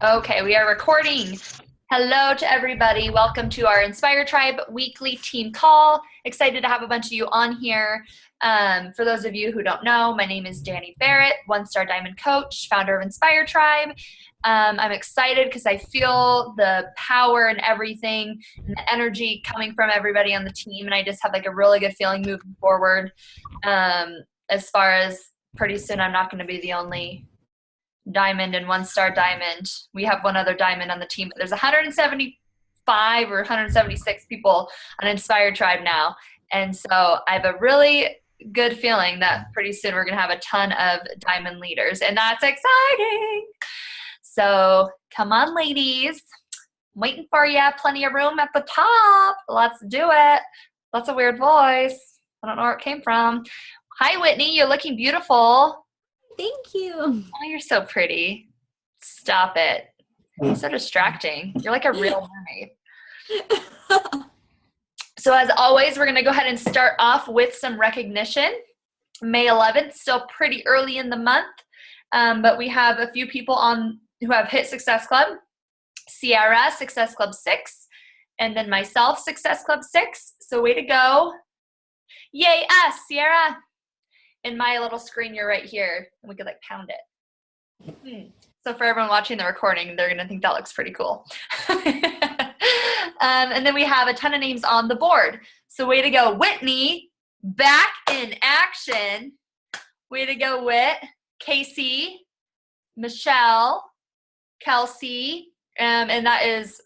Okay, we are recording. Hello to everybody. Welcome to our Inspire Tribe weekly team call. Excited to have a bunch of you on here. For those of you who don't know, my name is Danny Barrett, one-star diamond coach, founder of Inspire Tribe. I'm excited because I feel the power and everything and the energy coming from everybody on the team, and I just have like a really good feeling moving forward. As far as pretty soon, I'm not going to be the only diamond and one-star diamond. We have one other diamond on the team, but there's 175 or 176 people on Inspired Tribe now. And so I have a really good feeling that pretty soon we're going to have a ton of diamond leaders, and that's exciting. So come on, ladies. I'm waiting for you. Plenty of room at the top. Let's do it. That's a weird voice. I don't know where it came from. Hi, Whitney. You're looking beautiful. Thank you. Oh, you're so pretty. Stop it. You're so distracting. You're like a real mermaid. So as always, we're going to go ahead and start off with some recognition. May 11th, still pretty early in the month, but we have a few people on who have hit Success Club. Sierra, Success Club 6, and then myself, Success Club 6. So way to go. Yay, us, Sierra. In my little screen, you're right here, and we could like pound it. So for everyone watching the recording, they're going to think that looks pretty cool. And then we have a ton of names on the board. So way to go, Whitney, back in action. Way to go, Whit. Casey, Michelle, Kelsey, and that is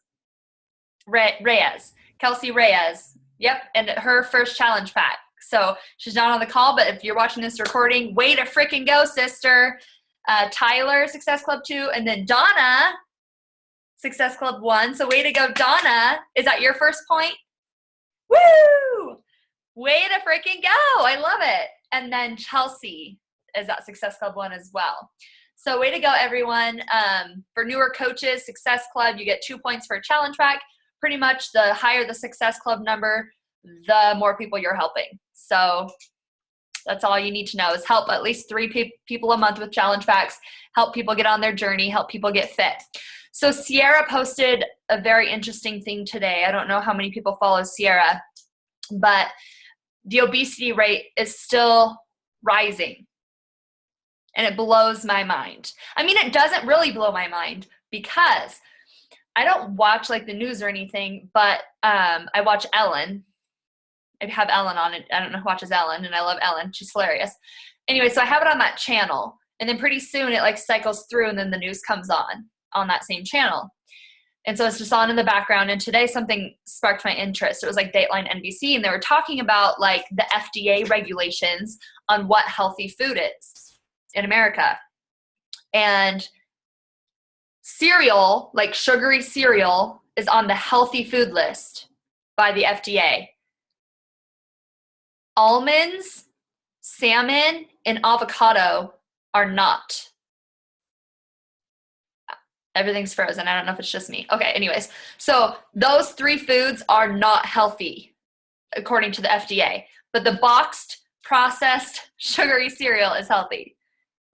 Reyes. Kelsey Reyes. Yep, and her first challenge pack. So she's not on the call, but if you're watching this recording, way to freaking go, sister. Tyler, Success Club 2, and then Donna, Success Club 1. So way to go, Donna. Is that your first point? Woo! Way to freaking go. I love it. And then Chelsea is at Success Club 1 as well. So way to go, everyone. For newer coaches, Success Club, you get 2 points for a challenge pack. Pretty much the higher the Success Club number, the more people you're helping. So that's all you need to know is help at least 3 people a month with challenge packs, help people get on their journey, help people get fit. So Sierra posted a very interesting thing today. I don't know how many people follow Sierra, but the obesity rate is still rising. And it blows my mind. I mean, it doesn't really blow my mind because I don't watch like the news or anything, but I watch Ellen. I have Ellen on it. I don't know who watches Ellen, and I love Ellen. She's hilarious. Anyway, so I have it on that channel, and then pretty soon it like cycles through, and then the news comes on that same channel. And so it's just on in the background, and today something sparked my interest. It was like Dateline NBC, and they were talking about like the FDA regulations on what healthy food is in America. And cereal, like sugary cereal, is on the healthy food list by the FDA. Almonds, salmon, and avocado are not. Everything's frozen. I don't know if it's just me. Okay, anyways. So those 3 foods are not healthy, according to the FDA. But the boxed, processed, sugary cereal is healthy.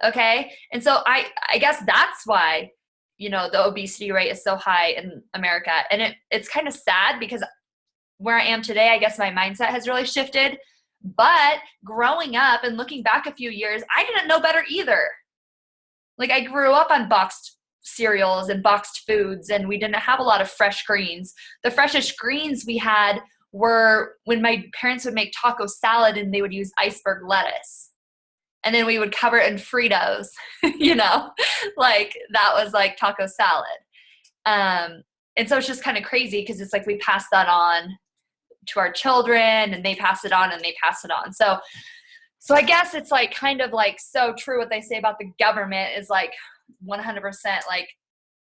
Okay? And so I guess that's why, the obesity rate is so high in America. And it's kind of sad because where I am today, I guess my mindset has really shifted. But growing up and looking back a few years, I didn't know better either. Like I grew up on boxed cereals and boxed foods, and we didn't have a lot of fresh greens. The freshest greens we had were when my parents would make taco salad and they would use iceberg lettuce. And then we would cover it in Fritos, like that was like taco salad. And so it's just kind of crazy because it's like we pass that on to our children, and they pass it on and they pass it on. So I guess it's like kind of like so true what they say about the government is like 100% like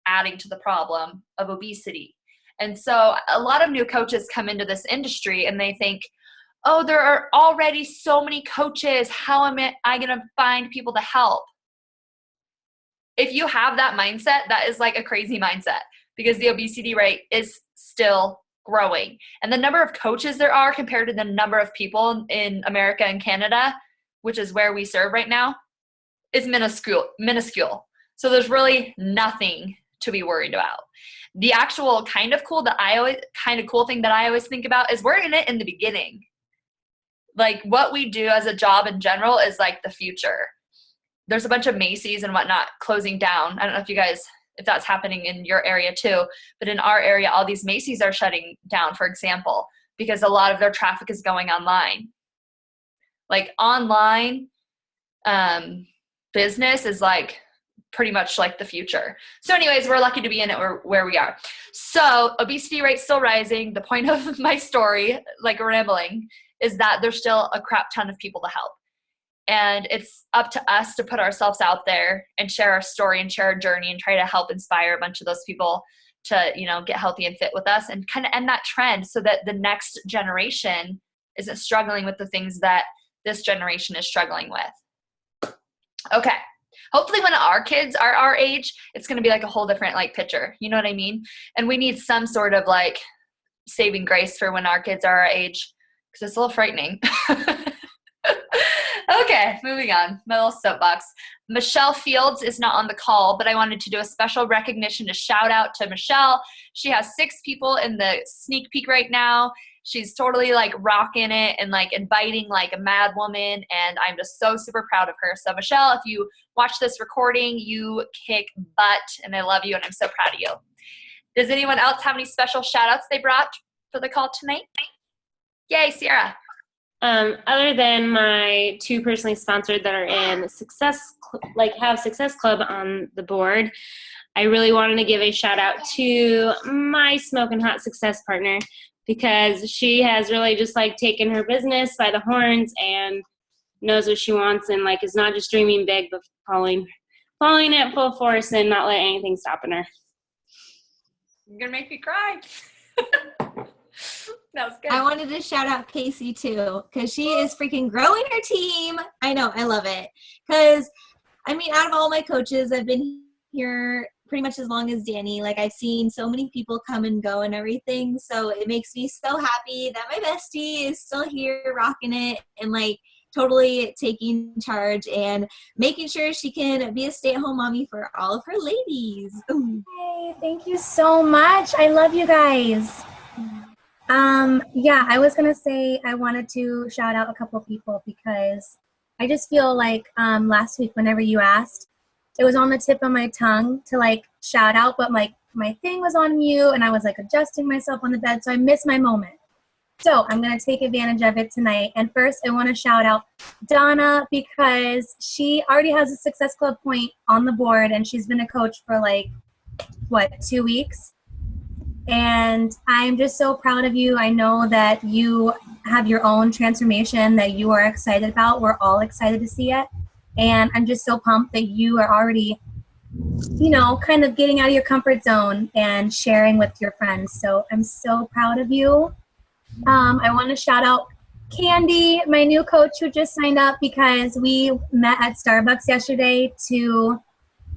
adding to the problem of obesity. And so a lot of new coaches come into this industry and they think, oh, there are already so many coaches. How am I going to find people to help? If you have that mindset, that is like a crazy mindset because the obesity rate is still growing. And the number of coaches there are compared to the number of people in America and Canada, which is where we serve right now, is minuscule. So there's really nothing to be worried about. The actual kind of cool thing that I always think about is we're in it in the beginning. Like what we do as a job in general is like the future. There's a bunch of Macy's and whatnot closing down. I don't know if that's happening in your area too, but in our area, all these Macy's are shutting down, for example, because a lot of their traffic is going online. Like online business is like pretty much like the future. So anyways, we're lucky to be in it where we are. So obesity rate's still rising. The point of my story, like rambling, is that there's still a crap ton of people to help. And it's up to us to put ourselves out there and share our story and share our journey and try to help inspire a bunch of those people to, get healthy and fit with us and kind of end that trend so that the next generation isn't struggling with the things that this generation is struggling with. Okay. Hopefully when our kids are our age, it's going to be like a whole different like picture. You know what I mean? And we need some sort of like saving grace for when our kids are our age because it's a little frightening. Okay, moving on. My little soapbox. Michelle Fields is not on the call, but I wanted to do a special recognition to shout out to Michelle. She has 6 people in the sneak peek right now. She's totally like rocking it and like inviting like a mad woman, and I'm just so super proud of her. So Michelle, if you watch this recording, you kick butt, and I love you, and I'm so proud of you. Does anyone else have any special shout outs they brought for the call tonight? Yay, Sierra. Other than my 2 personally sponsored that are in have Success Club on the board, I really wanted to give a shout out to my Smoking Hot Success partner because she has really just like taken her business by the horns and knows what she wants and like is not just dreaming big but following it full force and not letting anything stop in her. You're gonna make me cry. That was good. I wanted to shout out Casey too, because she is freaking growing her team. I know, I love it. Because, I mean, out of all my coaches, I've been here pretty much as long as Danny. Like, I've seen so many people come and go and everything. So it makes me so happy that my bestie is still here rocking it and, like, totally taking charge and making sure she can be a stay-at-home mommy for all of her ladies. Hey, thank you so much. I love you guys. Yeah, I was going to say I wanted to shout out a couple people because I just feel like last week whenever you asked, it was on the tip of my tongue to like shout out, but like my thing was on mute and I was like adjusting myself on the bed, so I missed my moment. So I'm going to take advantage of it tonight. And first I want to shout out Donna because she already has a Success Club point on the board and she's been a coach for like, 2 weeks? And I'm just so proud of you. I know that you have your own transformation that you are excited about. We're all excited to see it. And I'm just so pumped that you are already, kind of getting out of your comfort zone and sharing with your friends. So I'm so proud of you. I want to shout out Candy, my new coach who just signed up because we met at Starbucks yesterday to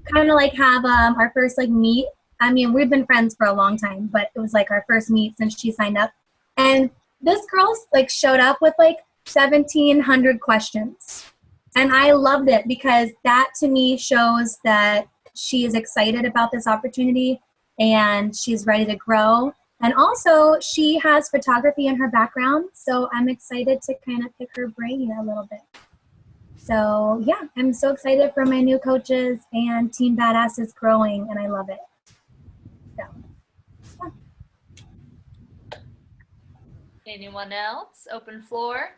kind of like have our first like meet. I mean, we've been friends for a long time, but it was like our first meet since she signed up. And this girl like showed up with like 1,700 questions. And I loved it because that to me shows that she is excited about this opportunity and she's ready to grow. And also she has photography in her background. So I'm excited to kind of pick her brain a little bit. So yeah, I'm so excited for my new coaches and Team Badass is growing and I love it. Anyone else? Open floor.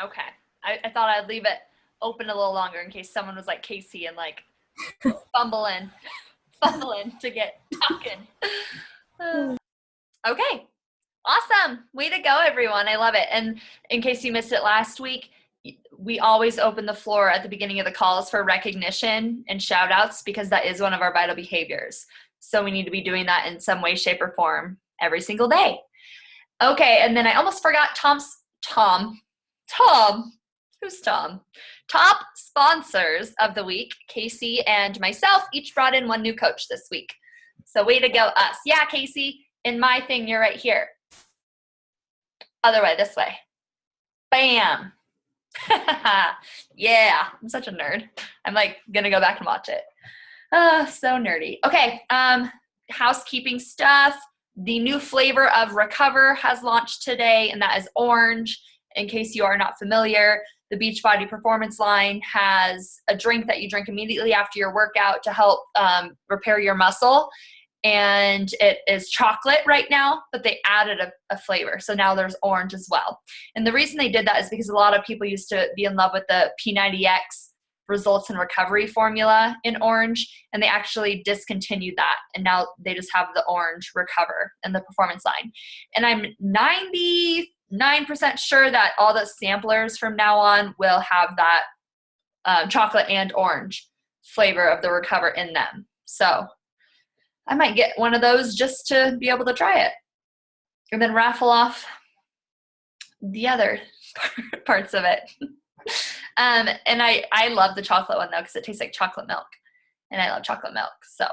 Okay. I thought I'd leave it open a little longer in case someone was like Casey and like fumbling to get talking. Okay. Awesome. Way to go, everyone. I love it. And in case you missed it last week, we always open the floor at the beginning of the calls for recognition and shout outs because that is one of our vital behaviors. So we need to be doing that in some way, shape, or form every single day. Okay, and then I almost forgot Tom. Who's Tom? Top sponsors of the week, Casey and myself, each brought in one new coach this week. So way to go us. Yeah, Casey, in my thing, you're right here. Other way, this way. Bam. Yeah, I'm such a nerd. I'm like gonna go back and watch it. So nerdy. Okay, housekeeping stuff. The new flavor of Recover has launched today, and that is orange. In case you are not familiar, the Beachbody Performance line has a drink that you drink immediately after your workout to help repair your muscle. And it is chocolate right now, but they added a flavor. So now there's orange as well. And the reason they did that is because a lot of people used to be in love with the P90X results and recovery formula in orange, and they actually discontinued that. And now they just have the orange Recover in the performance line. And I'm 99% sure that all the samplers from now on will have that chocolate and orange flavor of the Recover in them. So I might get one of those just to be able to try it and then raffle off the other parts of it. And I love the chocolate one though, because it tastes like chocolate milk, and I love chocolate milk. So,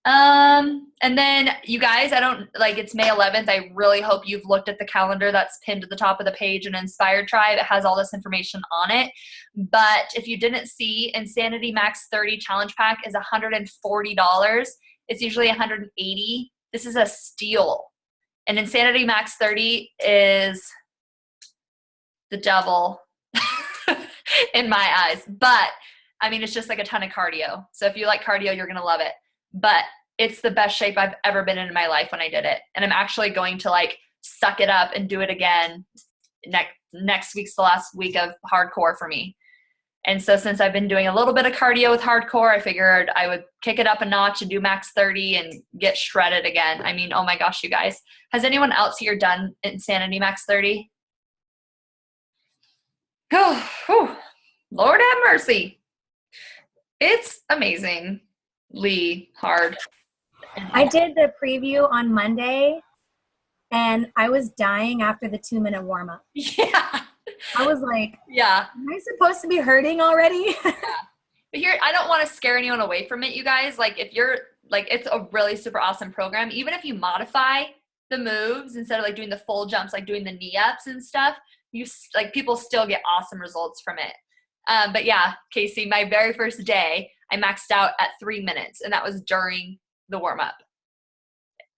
and then you guys, it's May 11th. I really hope you've looked at the calendar that's pinned to the top of the page in Inspired Tribe. It has all this information on it. But if you didn't see, Insanity Max 30 Challenge Pack is $140. It's usually $180. This is a steal. And Insanity Max 30 is the devil in my eyes. But, I mean, it's just like a ton of cardio. So if you like cardio, you're going to love it. But it's the best shape I've ever been in my life when I did it. And I'm actually going to, suck it up and do it again. Next week's the last week of hardcore for me. And so since I've been doing a little bit of cardio with hardcore, I figured I would kick it up a notch and do max 30 and get shredded again. I mean, oh my gosh, you guys. Has anyone else here done Insanity Max 30? Oh, Lord have mercy. It's amazingly hard. I did the preview on Monday, and I was dying after the 2-minute warm-up. Yeah. I was like, yeah. Am I supposed to be hurting already? Yeah. But here, I don't want to scare anyone away from it, you guys. If you're, it's a really super awesome program. Even if you modify the moves instead of, doing the full jumps, doing the knee-ups and stuff, people still get awesome results from it. But yeah, Casey, my very first day, I maxed out at 3 minutes, and that was during the warm-up.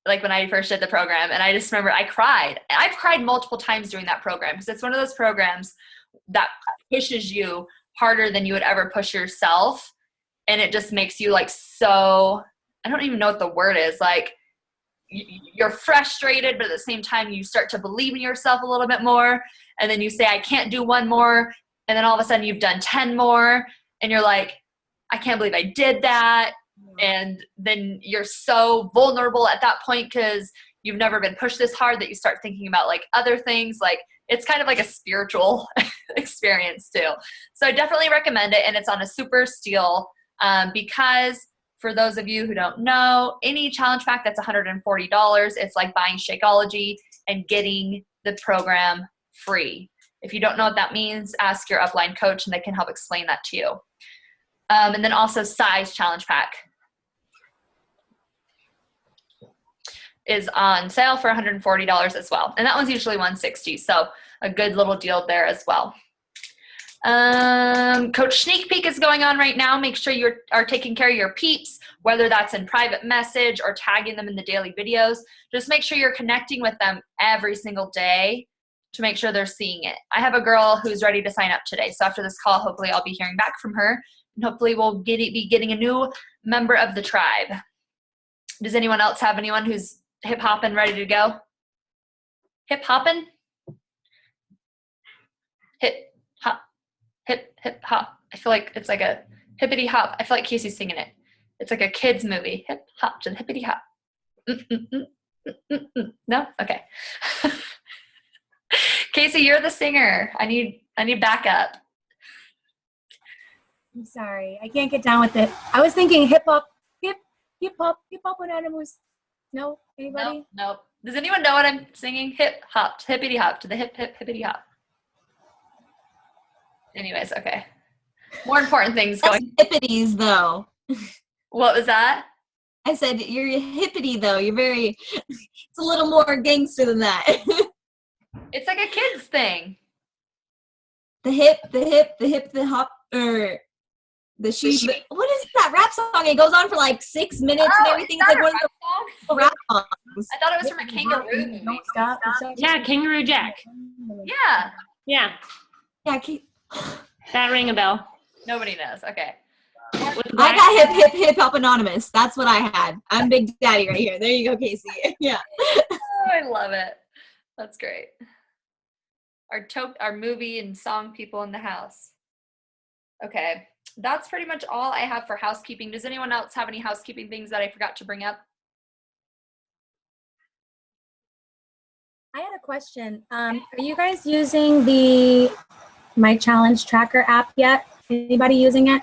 When I first did the program, and I just remember I cried. And I've cried multiple times during that program, because it's one of those programs that pushes you harder than you would ever push yourself. And it just makes you so, I don't even know what the word is. You're frustrated, but at the same time you start to believe in yourself a little bit more. And then you say, I can't do one more. And then all of a sudden you've done 10 more, and you're like, I can't believe I did that. And then you're so vulnerable at that point because you've never been pushed this hard that you start thinking about other things. It's kind of like a spiritual experience too. So I definitely recommend it. And it's on a super steal because for those of you who don't know, any challenge pack that's $140, it's like buying Shakeology and getting the program free. If you don't know what that means, ask your upline coach and they can help explain that to you. And then also Size Challenge Pack is on sale for $140 as well. And that one's usually $160. So a good little deal there as well. Coach Sneak Peek is going on right now. Make sure you are taking care of your peeps, whether that's in private message or tagging them in the daily videos. Just make sure you're connecting with them every single day to make sure they're seeing it. I have a girl who's ready to sign up today. So after this call, hopefully I'll be hearing back from her. And hopefully we'll be getting a new member of the tribe. Does anyone else have anyone who's hip hopping ready to go? Hip hopping? Hip hop. Hip hop. I feel like it's like a hippity hop. I feel like Casey's singing it. It's like a kid's movie. Hip hop to the hippity hop. No? Okay. Casey, you're the singer. I need backup. I'm sorry. I can't get down with it. I was thinking hip hop on animals. No? Anybody? Nope. Does anyone know what I'm singing? Hip hop, hippity hop to the hip hippity hop. Anyways, okay. More important things going. That's hippities, though. What was that? I said you're hippity, though. You're very. It's a little more gangster than that. It's like a kid's thing. the hop, or the shoes. What is that rap song? It goes on for like 6 minutes and everything. It's like one of the rap songs. I thought it was from a kangaroo movie. Don't stop. Yeah, Kangaroo Jack. Yeah. Yeah, Yeah, that rang a bell. Nobody knows. Okay. I got hip hop anonymous. That's what I had. I'm Big Daddy right here. There you go, Casey. Yeah. Oh, I love it. That's great. Our movie and song people in the house. Okay. That's pretty much all I have for housekeeping. Does anyone else have any housekeeping things that I forgot to bring up? I had a question. Are you guys using the My Challenge Tracker app yet? Anybody using it?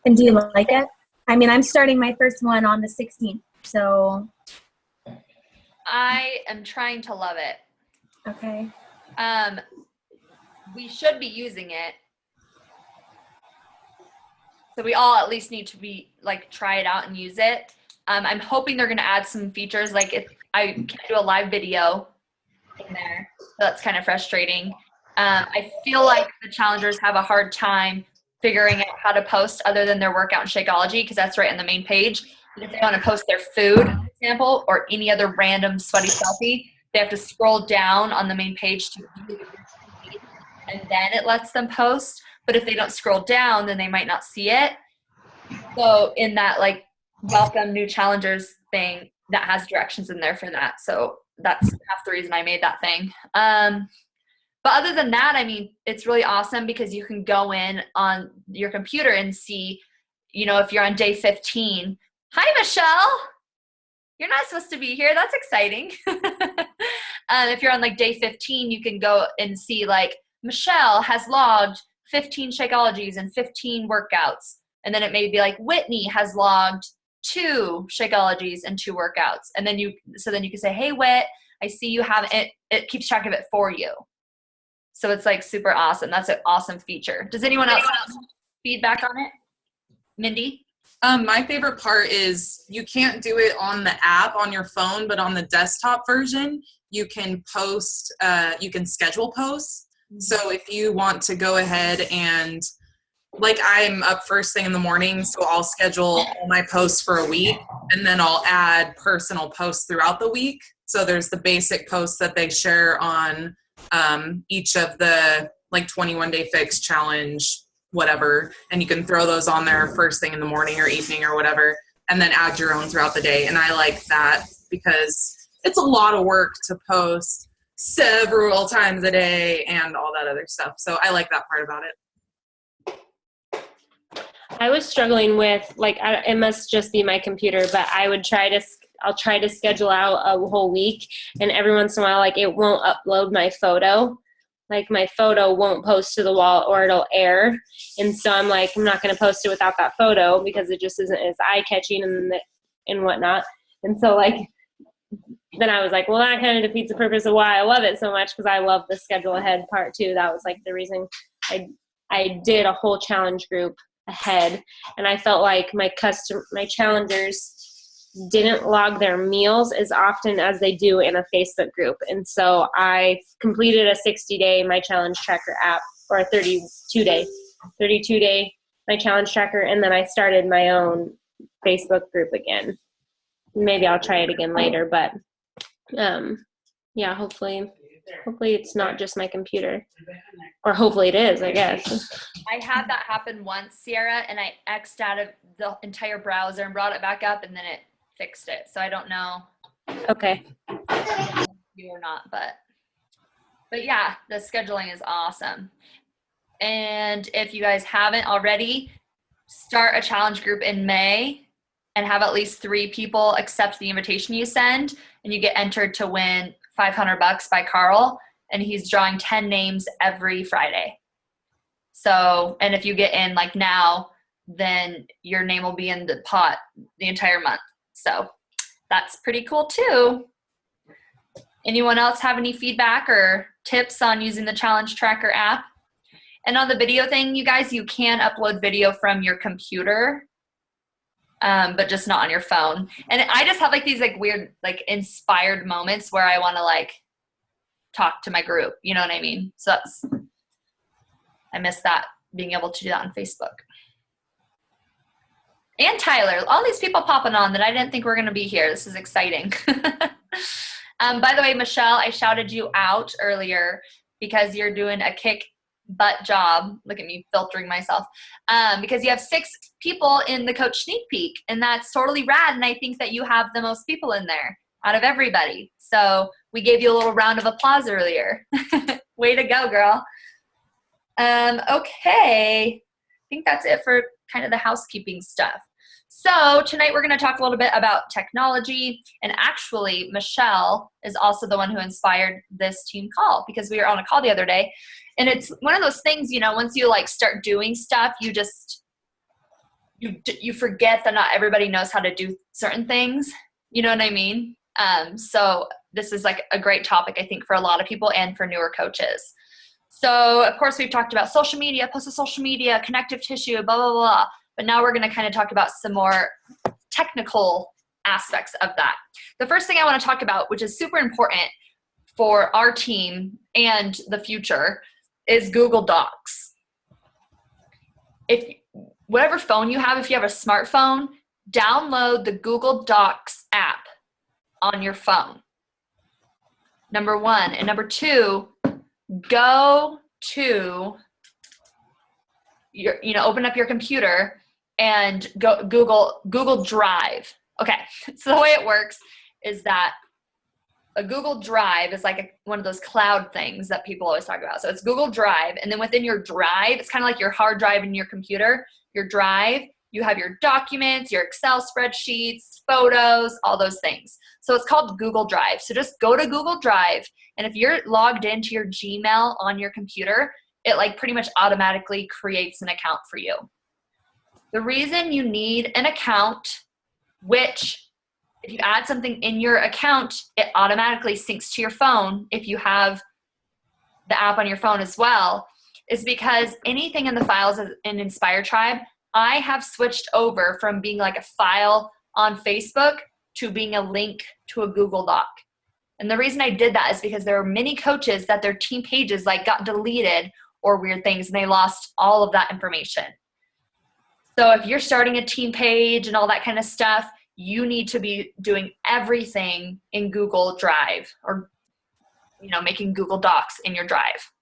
And do you like it? I mean, I'm starting my first one on the 16th, so. I am trying to love it. Okay. We should be using it. So we all at least need to be like try it out and use it. I'm hoping they're going to add some features like if I can do a live video in there. So that's kind of frustrating. I feel like the challengers have a hard time figuring out how to post other than their workout and Shakeology because that's right on the main page. But if they want to post their food, for example, or any other random sweaty selfie, they have to scroll down on the main page to view the feed, and then it lets them post. But if they don't scroll down, then they might not see it. So in that like welcome new challengers thing, that has directions in there for that. So that's half the reason I made that thing. But other than that, I mean, it's really awesome because you can go in on your computer and see, you know, if you're on day 15. Hi, Michelle. You're not supposed to be here. That's exciting. If you're on like day 15, you can go and see like Michelle has logged 15 Shakeologies and 15 workouts. And then it may be like Whitney has logged 2 Shakeologies and 2 workouts. And then you can say, hey, Whit, I see you have it. It keeps track of it for you. So it's like super awesome. That's an awesome feature. Does anyone else have feedback on it? Mindy? My favorite part is you can't do it on the app on your phone, but on the desktop version, you can post, you can schedule posts. So if you want to go ahead and, like I'm up first thing in the morning, so I'll schedule all my posts for a week, and then I'll add personal posts throughout the week. So there's the basic posts that they share on each of the like 21 Day Fix challenge, whatever, and you can throw those on there first thing in the morning or evening or whatever, and then add your own throughout the day. And I like that because it's a lot of work to post several times a day and all that other stuff. So I like that part about it. I was struggling with like it must just be my computer, but I'll try to schedule out a whole week, and every once in a while like it won't upload my photo. Like my photo won't post to the wall or it'll error. And so I'm like, I'm not going to post it without that photo because it just isn't as eye-catching and whatnot. And so like, then I was like, well, that kind of defeats the purpose of why I love it so much, because I love the schedule ahead part too. That was like the reason I did a whole challenge group ahead. And I felt like my challengers didn't log their meals as often as they do in a Facebook group. And so I completed a 60-day My Challenge Tracker app, or a 32-day My Challenge Tracker, and then I started my own Facebook group again. Maybe I'll try it again later, but yeah, hopefully it's not just my computer. Or hopefully it is, I guess. I had that happen once, Sierra, and I X'd out of the entire browser and brought it back up, and then it fixed it. So I don't know. Okay. You or not, but yeah, the scheduling is awesome. And if you guys haven't already, start a challenge group in May and have at least 3 people accept the invitation you send, and you get entered to win $500 by Carl, and he's drawing 10 names every Friday. So, and if you get in like now, then your name will be in the pot the entire month. So that's pretty cool too. Anyone else have any feedback or tips on using the Challenge Tracker app? And on the video thing, you guys, you can upload video from your computer, but just not on your phone. And I just have like these like weird, like inspired moments where I want to like talk to my group. You know what I mean? So I miss that, being able to do that on Facebook. And Tyler, all these people popping on that I didn't think were going to be here. This is exciting. By the way, Michelle, I shouted you out earlier because you're doing a kick butt job. Look at me filtering myself. Because you have 6 people in the Coach Sneak Peek, and that's totally rad. And I think that you have the most people in there out of everybody. So we gave you a little round of applause earlier. Way to go, girl. Okay. I think that's it for kind of the housekeeping stuff. So tonight we're going to talk a little bit about technology, and actually Michelle is also the one who inspired this team call, because we were on a call the other day, and it's one of those things, you know, once you like start doing stuff, you forget that not everybody knows how to do certain things. You know what I mean? So this is like a great topic, I think, for a lot of people and for newer coaches. So of course we've talked about social media, post to social media, connective tissue, blah, blah, blah. But now we're going to kind of talk about some more technical aspects of that. The first thing I want to talk about, which is super important for our team and the future, is Google Docs. If whatever phone you have, if you have a smartphone, download the Google Docs app on your phone. Number 1. And number 2, go to your, open up your computer and go Google Drive. Okay, so the way it works is that a Google Drive is like one of those cloud things that people always talk about. So it's Google Drive, and then within your drive, it's kind of like your hard drive in your computer. Your drive, you have your documents, your Excel spreadsheets, photos, all those things. So it's called Google Drive. So just go to Google Drive, and if you're logged into your Gmail on your computer, it like pretty much automatically creates an account for you. The reason you need an account, which if you add something in your account, it automatically syncs to your phone if you have the app on your phone as well, is because anything in the files in Inspire Tribe, I have switched over from being like a file on Facebook to being a link to a Google Doc. And the reason I did that is because there were many coaches that their team pages like got deleted or weird things, and they lost all of that information. So if you're starting a team page and all that kind of stuff, you need to be doing everything in Google Drive, or making Google Docs in your Drive.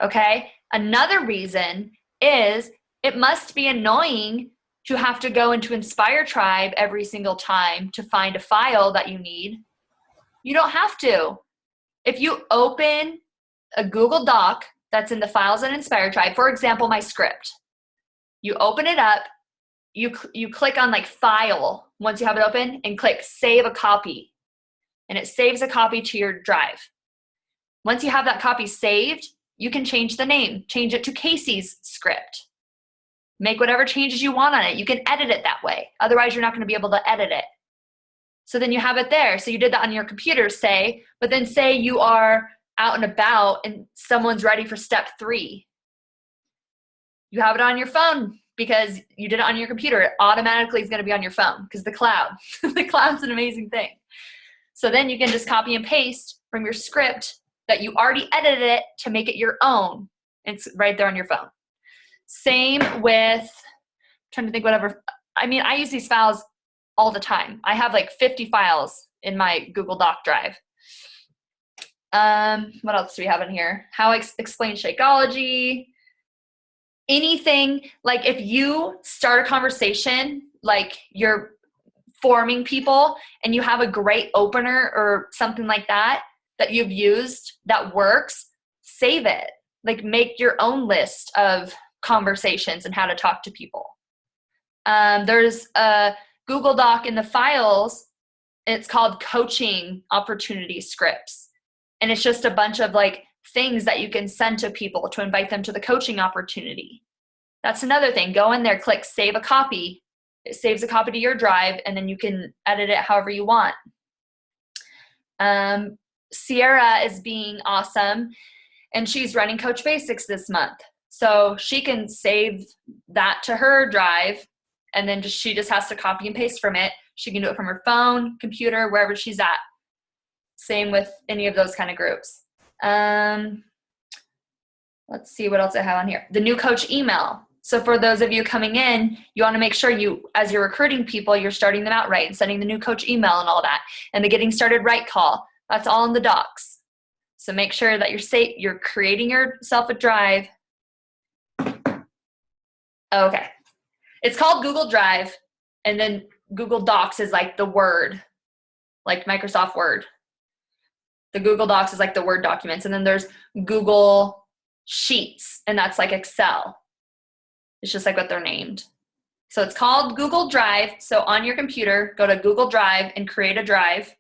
Okay? Another reason is it must be annoying to have to go into Inspire Tribe every single time to find a file that you need. You don't have to. If you open a Google Doc that's in the files in Inspire Tribe, for example, my script, you open it up, you click on like file once you have it open and click save a copy, and it saves a copy to your drive. Once you have that copy saved, you can change the name, change it to Casey's script. Make whatever changes you want on it. You can edit it that way. Otherwise, you're not going to be able to edit it. So then you have it there. So you did that on your computer, but then say you are out and about and someone's ready for step 3. You have it on your phone because you did it on your computer. It automatically is going to be on your phone because the cloud. The cloud's an amazing thing. So then you can just copy and paste from your script that you already edited it to make it your own. It's right there on your phone. Same with, I'm trying to think I use these files all the time. I have like 50 files in my Google Doc drive. What else do we have in here? How I explain Shakeology. Anything, like if you start a conversation, like you're forming people and you have a great opener or something like that you've used that works, save it. Like make your own list of conversations and how to talk to people. There's a Google Doc in the files. It's called Coaching Opportunity Scripts. And it's just a bunch of like things that you can send to people to invite them to the coaching opportunity. That's another thing. Go in there, click save a copy. It saves a copy to your drive, and then you can edit it however you want. Sierra is being awesome, and she's running Coach Basics this month. So she can save that to her drive, and then she just has to copy and paste from it. She can do it from her phone, computer, wherever she's at. Same with any of those kind of groups. Let's see what else I have on here. The new coach email. So for those of you coming in, you want to make sure you, as you're recruiting people, you're starting them out right and sending the new coach email and all that. And the getting started right call. That's all in the docs. So make sure that you're creating yourself a drive. Okay. It's called Google Drive, and then Google Docs is like the Word, like Microsoft Word. The Google Docs is like the Word documents, and then there's Google Sheets, and that's like Excel. It's just like what they're named. So it's called Google Drive. So on your computer, go to Google Drive and create a drive.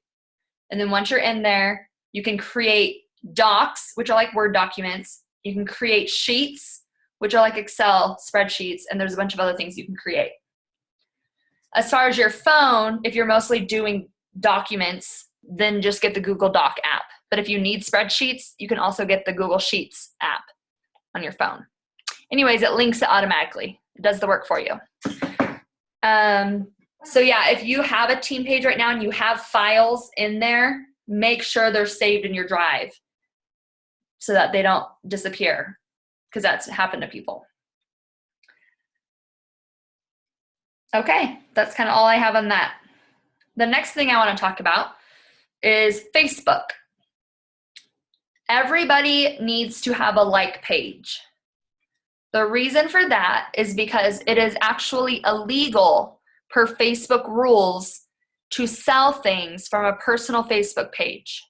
And then once you're in there, you can create docs, which are like Word documents. You can create sheets, which are like Excel spreadsheets, and there's a bunch of other things you can create. As far as your phone, if you're mostly doing documents, then just get the Google Doc app. But if you need spreadsheets, you can also get the Google Sheets app on your phone. Anyways, it links it automatically. It does the work for you. So yeah, if you have a team page right now and you have files in there, make sure they're saved in your drive so that they don't disappear, because that's happened to people. Okay, that's kind of all I have on that. The next thing I want to talk about is Facebook. Everybody needs to have a like page. The reason for that is because it is actually illegal per Facebook rules to sell things from a personal Facebook page.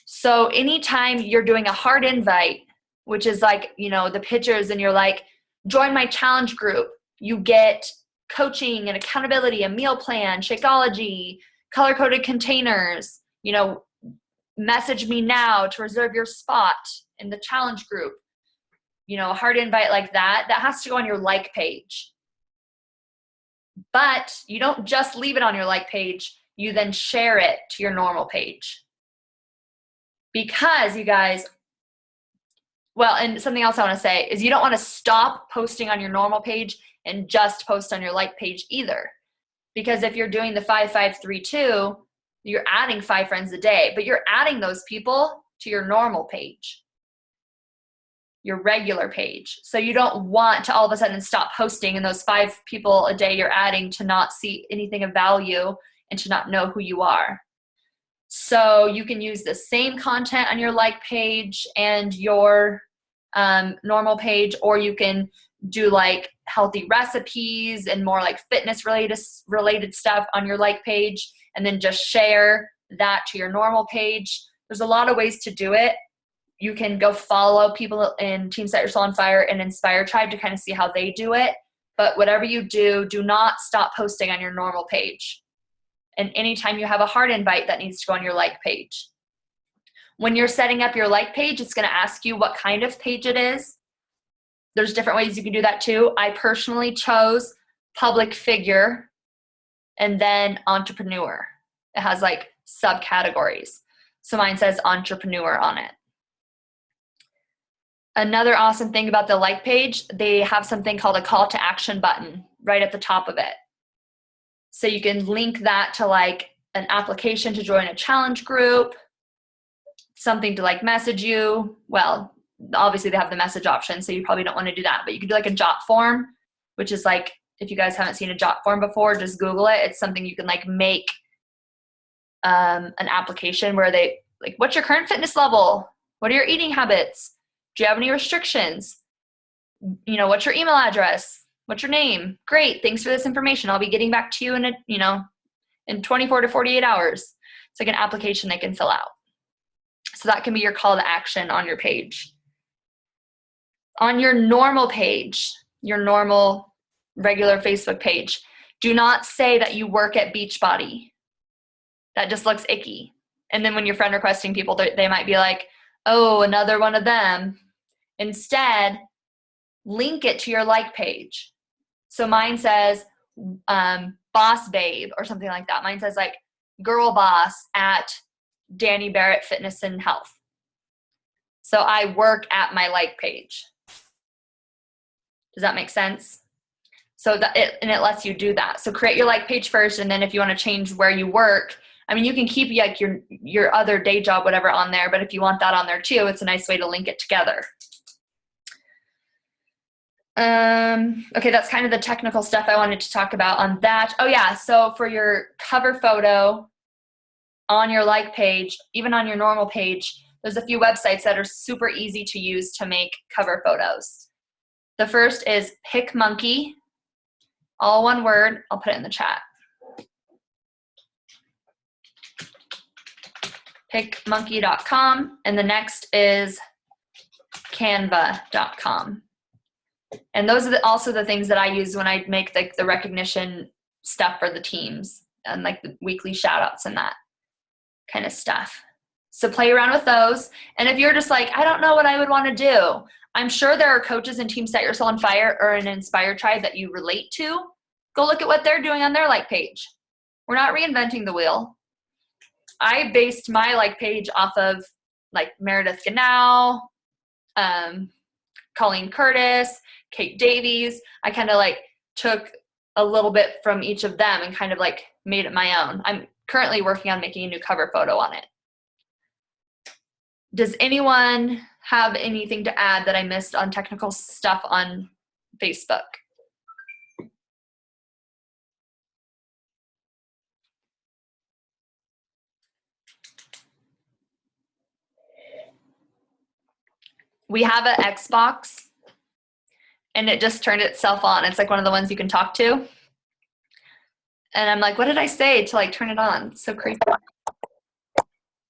So anytime you're doing a hard invite, which is like, you know, the pictures and you're like, join my challenge group, you get coaching and accountability, a meal plan, Shakeology, color-coded containers, you know, message me now to reserve your spot in the challenge group. You know, a hard invite like that, that has to go on your like page. But you don't just leave it on your like page, you then share it to your normal page. Because you guys, well, and something else I want to say is you don't want to stop posting on your normal page and just post on your like page either. Because if you're doing the 5-5-3-2, you're adding 5 friends a day, but you're adding those people to your normal page, your regular page. So you don't want to all of a sudden stop posting and those 5 people a day you're adding to not see anything of value and to not know who you are. So you can use the same content on your like page and your normal page, or you can do like healthy recipes and more like fitness related stuff on your like page and then just share that to your normal page. There's a lot of ways to do it. You can go follow people in Team Set Your Soul on Fire and Inspire Tribe to kind of see how they do it. But whatever you do, do not stop posting on your normal page. And anytime you have a hard invite, that needs to go on your like page. When you're setting up your like page, it's going to ask you what kind of page it is. There's different ways you can do that too. I personally chose public figure and then entrepreneur. It has like subcategories. So mine says entrepreneur on it. Another awesome thing about the like page, they have something called a call to action button right at the top of it. So you can link that to like an application to join a challenge group, something to like message you. Well, obviously they have the message option, so you probably don't want to do that, but you could do like a jot form, which is like, if you guys haven't seen a jot form before, just Google it. It's something you can like make an application where they like, what's your current fitness level? What are your eating habits? Do you have any restrictions? You know, what's your email address? What's your name? Great. Thanks for this information. I'll be getting back to you in 24 to 48 hours. It's like an application they can fill out. So that can be your call to action on your page. On your normal page, your normal regular Facebook page, do not say that you work at Beachbody. That just looks icky. And then when you're friend requesting people, they might be like, oh, another one of them. Instead, link it to your like page. So mine says boss babe or something like that. Mine says like girl boss at Danny Barrett Fitness and Health. So I work at my like page. Does that make sense? So it lets you do that. So create your like page first, and then if you want to change where you work, I mean, you can keep like your other day job, whatever, on there, but if you want that on there too, it's a nice way to link it together. Okay, that's kind of the technical stuff I wanted to talk about on that. Oh yeah, so for your cover photo on your like page, even on your normal page, there's a few websites that are super easy to use to make cover photos. The first is PicMonkey, all one word. I'll put it in the chat. PicMonkey.com, and the next is Canva.com. And those are also the things that I use when I make the recognition stuff for the teams and like the weekly shout outs and that kind of stuff. So play around with those. And if you're just like, I don't know what I would want to do, I'm sure there are coaches and Team Set Your Soul on Fire or an Inspire Tribe that you relate to. Go look at what they're doing on their like page. We're not reinventing the wheel. I based my like page off of like Meredith Ganau, Colleen Curtis, Kate Davies. I kind of like took a little bit from each of them and kind of like made it my own. I'm currently working on making a new cover photo on it. Does anyone have anything to add that I missed on technical stuff on Facebook? We have an Xbox and it just turned itself on. It's like one of the ones you can talk to. And I'm like, what did I say to like turn it on? It's so crazy.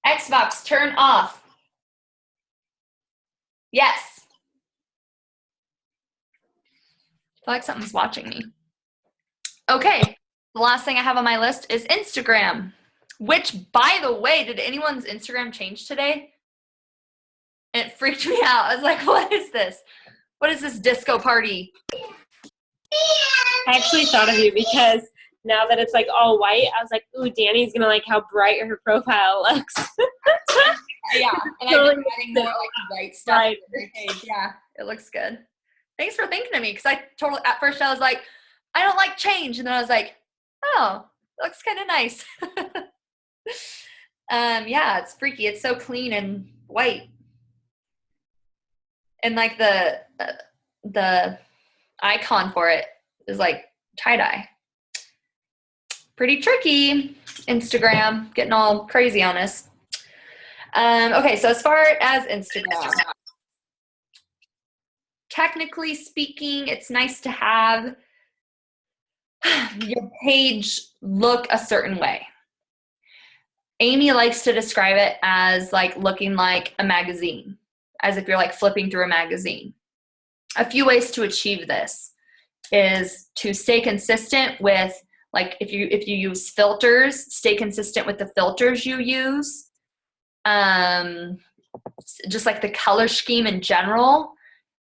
Xbox, turn off. Yes. I feel like something's watching me. Okay, the last thing I have on my list is Instagram, which, by the way, did anyone's Instagram change today? It freaked me out. I was like, what is this? What is this disco party? I actually thought of you because now that it's like all white, I was like, ooh, Danny's gonna like how bright her profile looks. Yeah, and Totally I've been adding more like white stuff to every page. Yeah, it looks good. Thanks for thinking of me, because I totally, at first I was like, I don't like change, and then I was like, oh, it looks kind of nice. Yeah, it's freaky. It's so clean and white. And like the icon for it is like tie-dye. Pretty tricky. Instagram getting all crazy on us. Okay, so as far as Instagram, technically speaking, it's nice to have your page look a certain way. Amy likes to describe it as like looking like a magazine, as if you're like flipping through a magazine. A few ways to achieve this is to stay consistent with, like, if you use filters, stay consistent with the filters you use. Just like the color scheme in general.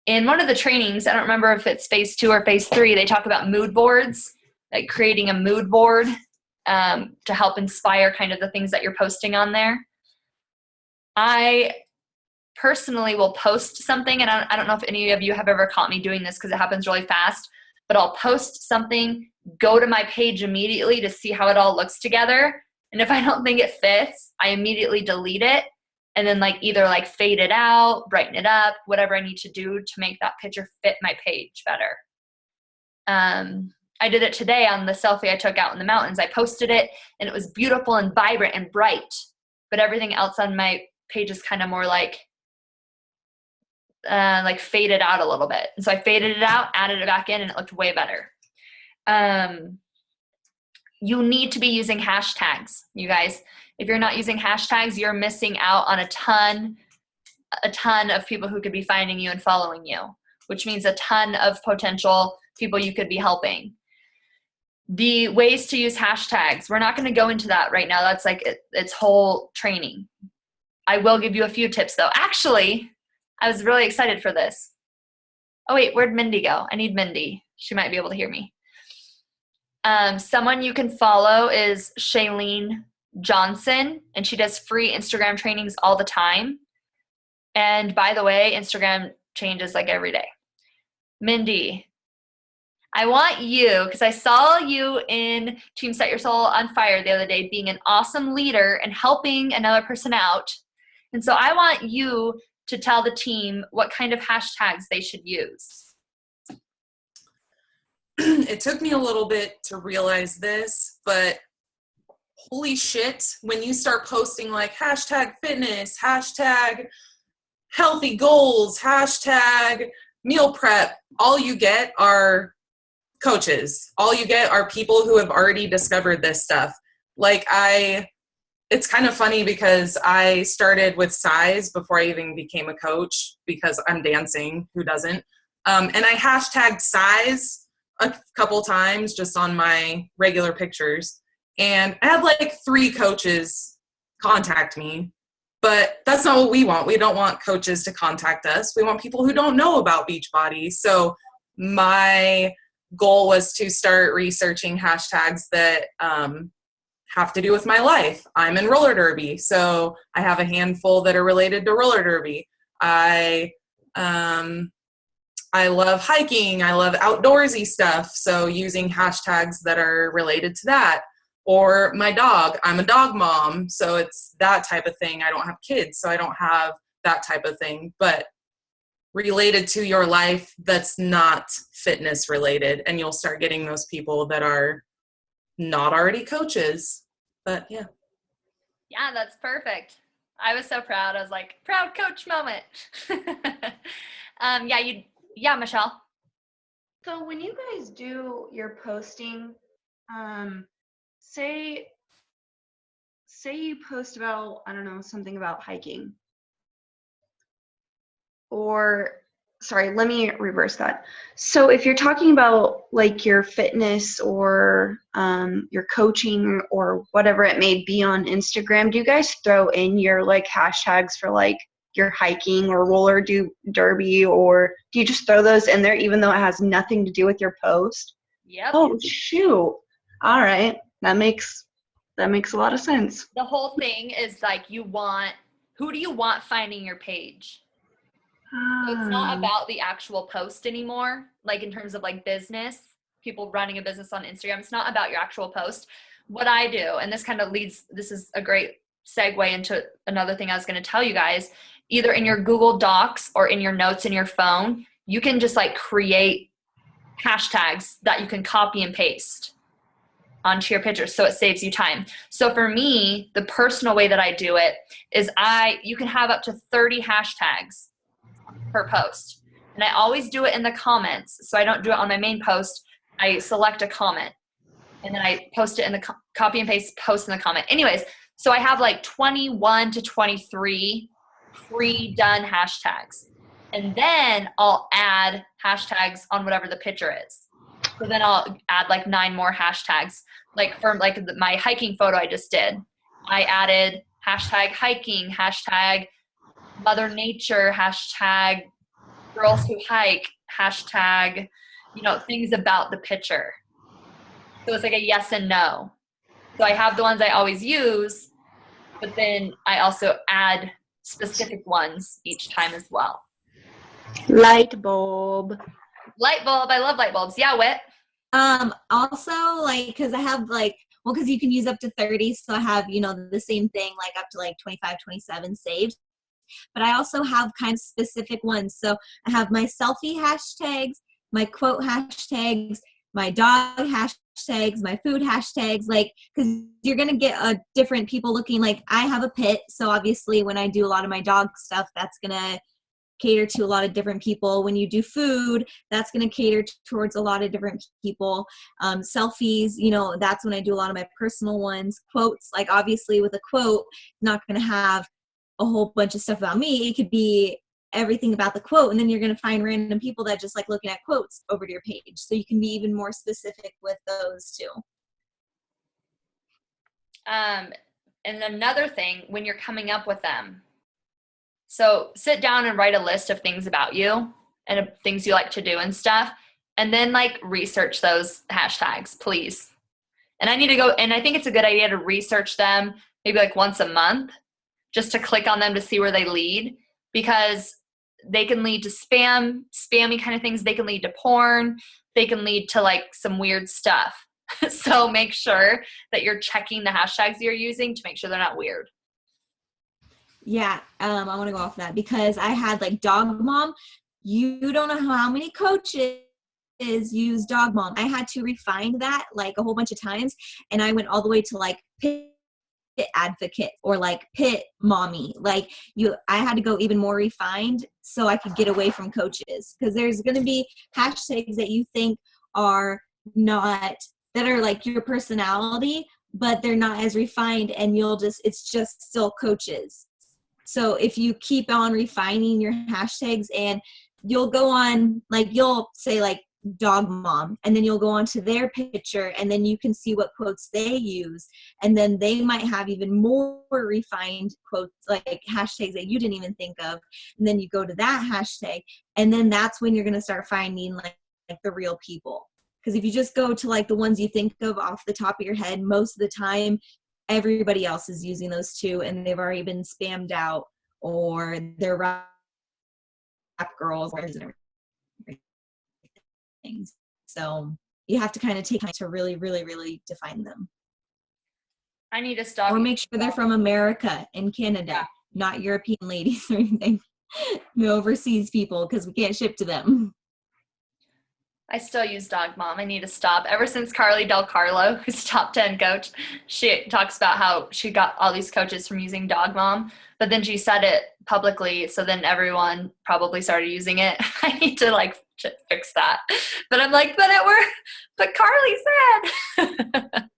In one of the trainings, I don't remember if it's phase 2 or phase 3, they talk about mood boards, like creating a mood board to help inspire kind of the things that you're posting on there. I personally will post something, and I don't know if any of you have ever caught me doing this because it happens really fast, but I'll post something, go to my page immediately to see how it all looks together, and if I don't think it fits, I immediately delete it, and then like either like fade it out, brighten it up, whatever I need to do to make that picture fit my page better. I did it today on the selfie I took out in the mountains. I posted it, and it was beautiful and vibrant and bright, but everything else on my page is kind of more like faded out a little bit. And so I faded it out, added it back in, and it looked way better. You need to be using hashtags, you guys. If you're not using hashtags, you're missing out on a ton of people who could be finding you and following you, which means a ton of potential people you could be helping. The ways to use hashtags, we're not going to go into that right now. That's like its whole training. I will give you a few tips though. Actually, I was really excited for this. Oh wait, where'd Mindy go? I need Mindy. She might be able to hear me. Someone you can follow is Shailene Johnson, and she does free Instagram trainings all the time. And by the way, Instagram changes like every day. Mindy, I want you, because I saw you in Team Set Your Soul on Fire the other day, being an awesome leader and helping another person out. And so I want you to tell the team what kind of hashtags they should use. It took me a little bit to realize this, but holy shit, when you start posting like hashtag fitness, hashtag healthy goals, hashtag meal prep, all you get are coaches. All you get are people who have already discovered this stuff. Like it's kind of funny because I started with size before I even became a coach because I'm dancing. Who doesn't? And I hashtagged size a couple times just on my regular pictures. And I had like 3 coaches contact me, but that's not what we want. We don't want coaches to contact us. We want people who don't know about Beachbody. So my goal was to start researching hashtags that have to do with my life. I'm in roller derby, so I have a handful that are related to roller derby. I love hiking. I love outdoorsy stuff, so using hashtags that are related to that. Or my dog. I'm a dog mom, so it's that type of thing. I don't have kids, so I don't have that type of thing. But related to your life that's not fitness related, and you'll start getting those people that are not already coaches. But yeah. Yeah, that's perfect. I was so proud. I was like, proud coach moment. Michelle. So when you guys do your posting, say you post about, I don't know, something about hiking. Or, sorry, let me reverse that. So if you're talking about like your fitness or your coaching or whatever it may be on Instagram, do you guys throw in your like hashtags for like your hiking or roller derby, or do you just throw those in there even though it has nothing to do with your post? Yep. Oh, shoot. All right. That makes a lot of sense. The whole thing is like who do you want finding your page? So it's not about the actual post anymore, like in terms of like business, people running a business on Instagram. It's not about your actual post. What I do, and this is a great segue into another thing I was going to tell you guys, either in your Google Docs or in your notes in your phone, you can just like create hashtags that you can copy and paste onto your pictures, so it saves you time. So for me, the personal way that I do it is you can have up to 30 hashtags per post. And I always do it in the comments. So I don't do it on my main post. I select a comment and then I post it in the copy and paste post in the comment. Anyways, so I have like 21 to 23 pre-done hashtags. And then I'll add hashtags on whatever the picture is. So then I'll add like 9 more hashtags. Like for like my hiking photo I just did, I added hashtag hiking, hashtag Mother Nature, hashtag girls who hike, hashtag, things about the picture. So it's like a yes and no. So I have the ones I always use, but then I also add specific ones each time as well. Light bulb. Light bulb. I love light bulbs. Yeah, Whit. Also, like, because I have because you can use up to 30, so I have the same thing, like up to like 25, 27 saved. But I also have kind of specific ones. So I have my selfie hashtags, my quote hashtags, my dog hashtags, my food hashtags, like, because you're going to get different people looking. Like, I have a pit, so obviously when I do a lot of my dog stuff, that's going to cater to a lot of different people. When you do food, that's going to cater towards a lot of different people. Selfies, that's when I do a lot of my personal ones. Quotes, like obviously with a quote, not going to have a whole bunch of stuff about me. It could be everything about the quote, and then you're going to find random people that just like looking at quotes over to your page. So you can be even more specific with those too. And another thing, when you're coming up with them, so sit down and write a list of things about you and things you like to do and stuff, and then like research those hashtags, please. And I think it's a good idea to research them maybe like once a month, just to click on them to see where they lead, because they can lead to spammy kind of things. They can lead to porn. They can lead to like some weird stuff. So make sure that you're checking the hashtags you're using to make sure they're not weird. Yeah, I want to go off that because I had like Dog Mom. You don't know how many coaches use Dog Mom. I had to refine that like a whole bunch of times, and I went all the way to like Pit Advocate or like Pit Mommy. Like I had to go even more refined so I could get away from coaches, because there's going to be hashtags that you think are not, that are like your personality, but they're not as refined, and it's just still coaches. So if you keep on refining your hashtags, and you'll go on, like you'll say like Dog Mom, and then you'll go onto their picture, and then you can see what quotes they use, and then they might have even more refined quotes, like hashtags that you didn't even think of, and then you go to that hashtag, and then that's when you're going to start finding like the real people. Because if you just go to like the ones you think of off the top of your head, most of the time everybody else is using those too, and they've already been spammed out, or they're rap girls and everything. So you have to kind of take time to really, really, really define them. I need to stop. Or make sure they're from America and Canada, not European ladies or anything. No overseas people, because we can't ship to them. I still use Dog Mom. I need to stop. Ever since Carly Del Carlo, who's top 10 coach, she talks about how she got all these coaches from using Dog Mom, but then she said it publicly, so then everyone probably started using it. I need to like fix that. But I'm like, but Carly said.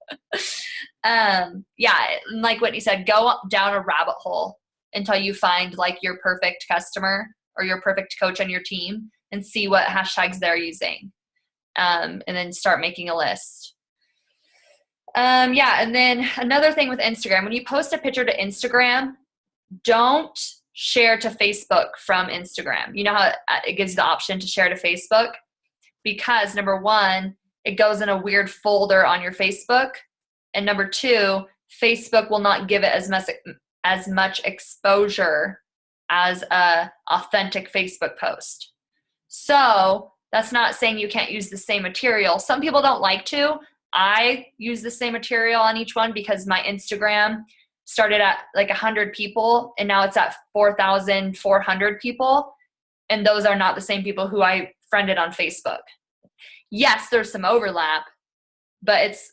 Yeah, like Whitney said, go down a rabbit hole until you find like your perfect customer or your perfect coach on your team and see what hashtags they're using. And then start making a list. Yeah, and then another thing with Instagram, when you post a picture to Instagram, don't share to Facebook from Instagram. You know how it gives you the option to share to Facebook? Because number one, it goes in a weird folder on your Facebook. And number two, Facebook will not give it as much exposure as a authentic Facebook post. So that's not saying you can't use the same material. Some people don't like to. I use the same material on each one because my Instagram started at like 100 people and now it's at 4,400 people. And those are not the same people who I friended on Facebook. Yes, there's some overlap, but it's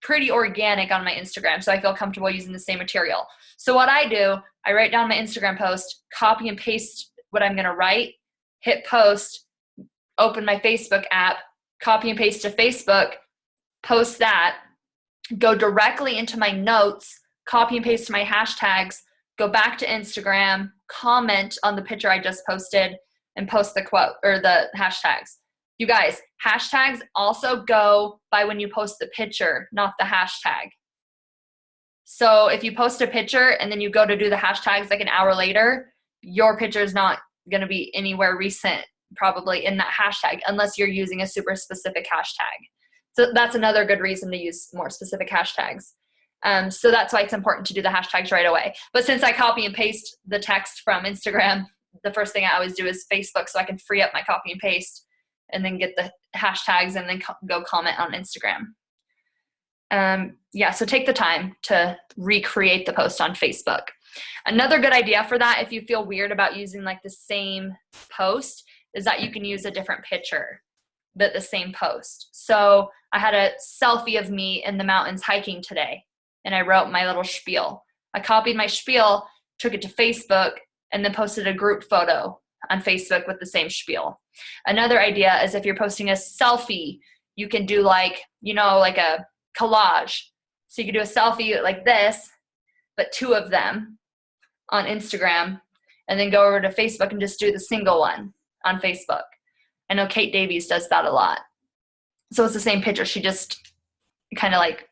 pretty organic on my Instagram. So I feel comfortable using the same material. So what I do, I write down my Instagram post, copy and paste what I'm going to write, hit post, open my Facebook app, copy and paste to Facebook, post that, go directly into my notes, copy and paste my hashtags, go back to Instagram, comment on the picture I just posted, and post the quote or the hashtags. You guys, hashtags also go by when you post the picture, not the hashtag. So if you post a picture and then you go to do the hashtags like an hour later, your picture is not going to be anywhere recent probably in that hashtag unless you're using a super specific hashtag. So that's another good reason to use more specific hashtags. So that's why it's important to do the hashtags right away. But since I copy and paste the text from Instagram, the first thing I always do is Facebook so I can free up my copy and paste and then get the hashtags and then go comment on Instagram. Yeah, so take the time to recreate the post on Facebook. Another good idea for that, if you feel weird about using like the same post, is that you can use a different picture, but the same post. So I had a selfie of me in the mountains hiking today, and I wrote my little spiel. I copied my spiel, took it to Facebook, and then posted a group photo on Facebook with the same spiel. Another idea is if you're posting a selfie, you can do like, like a collage. So you can do a selfie like this, but two of them on Instagram, and then go over to Facebook and just do the single one on Facebook. I know Kate Davies does that a lot. So it's the same picture. She just kind of like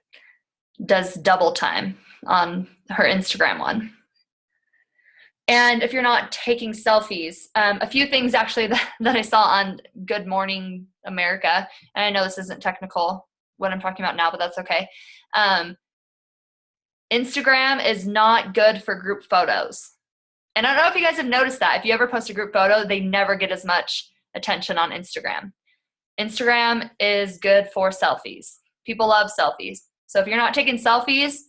does double time on her Instagram one. And if you're not taking selfies, a few things actually that I saw on Good Morning America, and I know this isn't technical what I'm talking about now, but that's okay. Instagram is not good for group photos. And I don't know if you guys have noticed that. If you ever post a group photo, they never get as much attention on Instagram. Instagram is good for selfies. People love selfies. So if you're not taking selfies,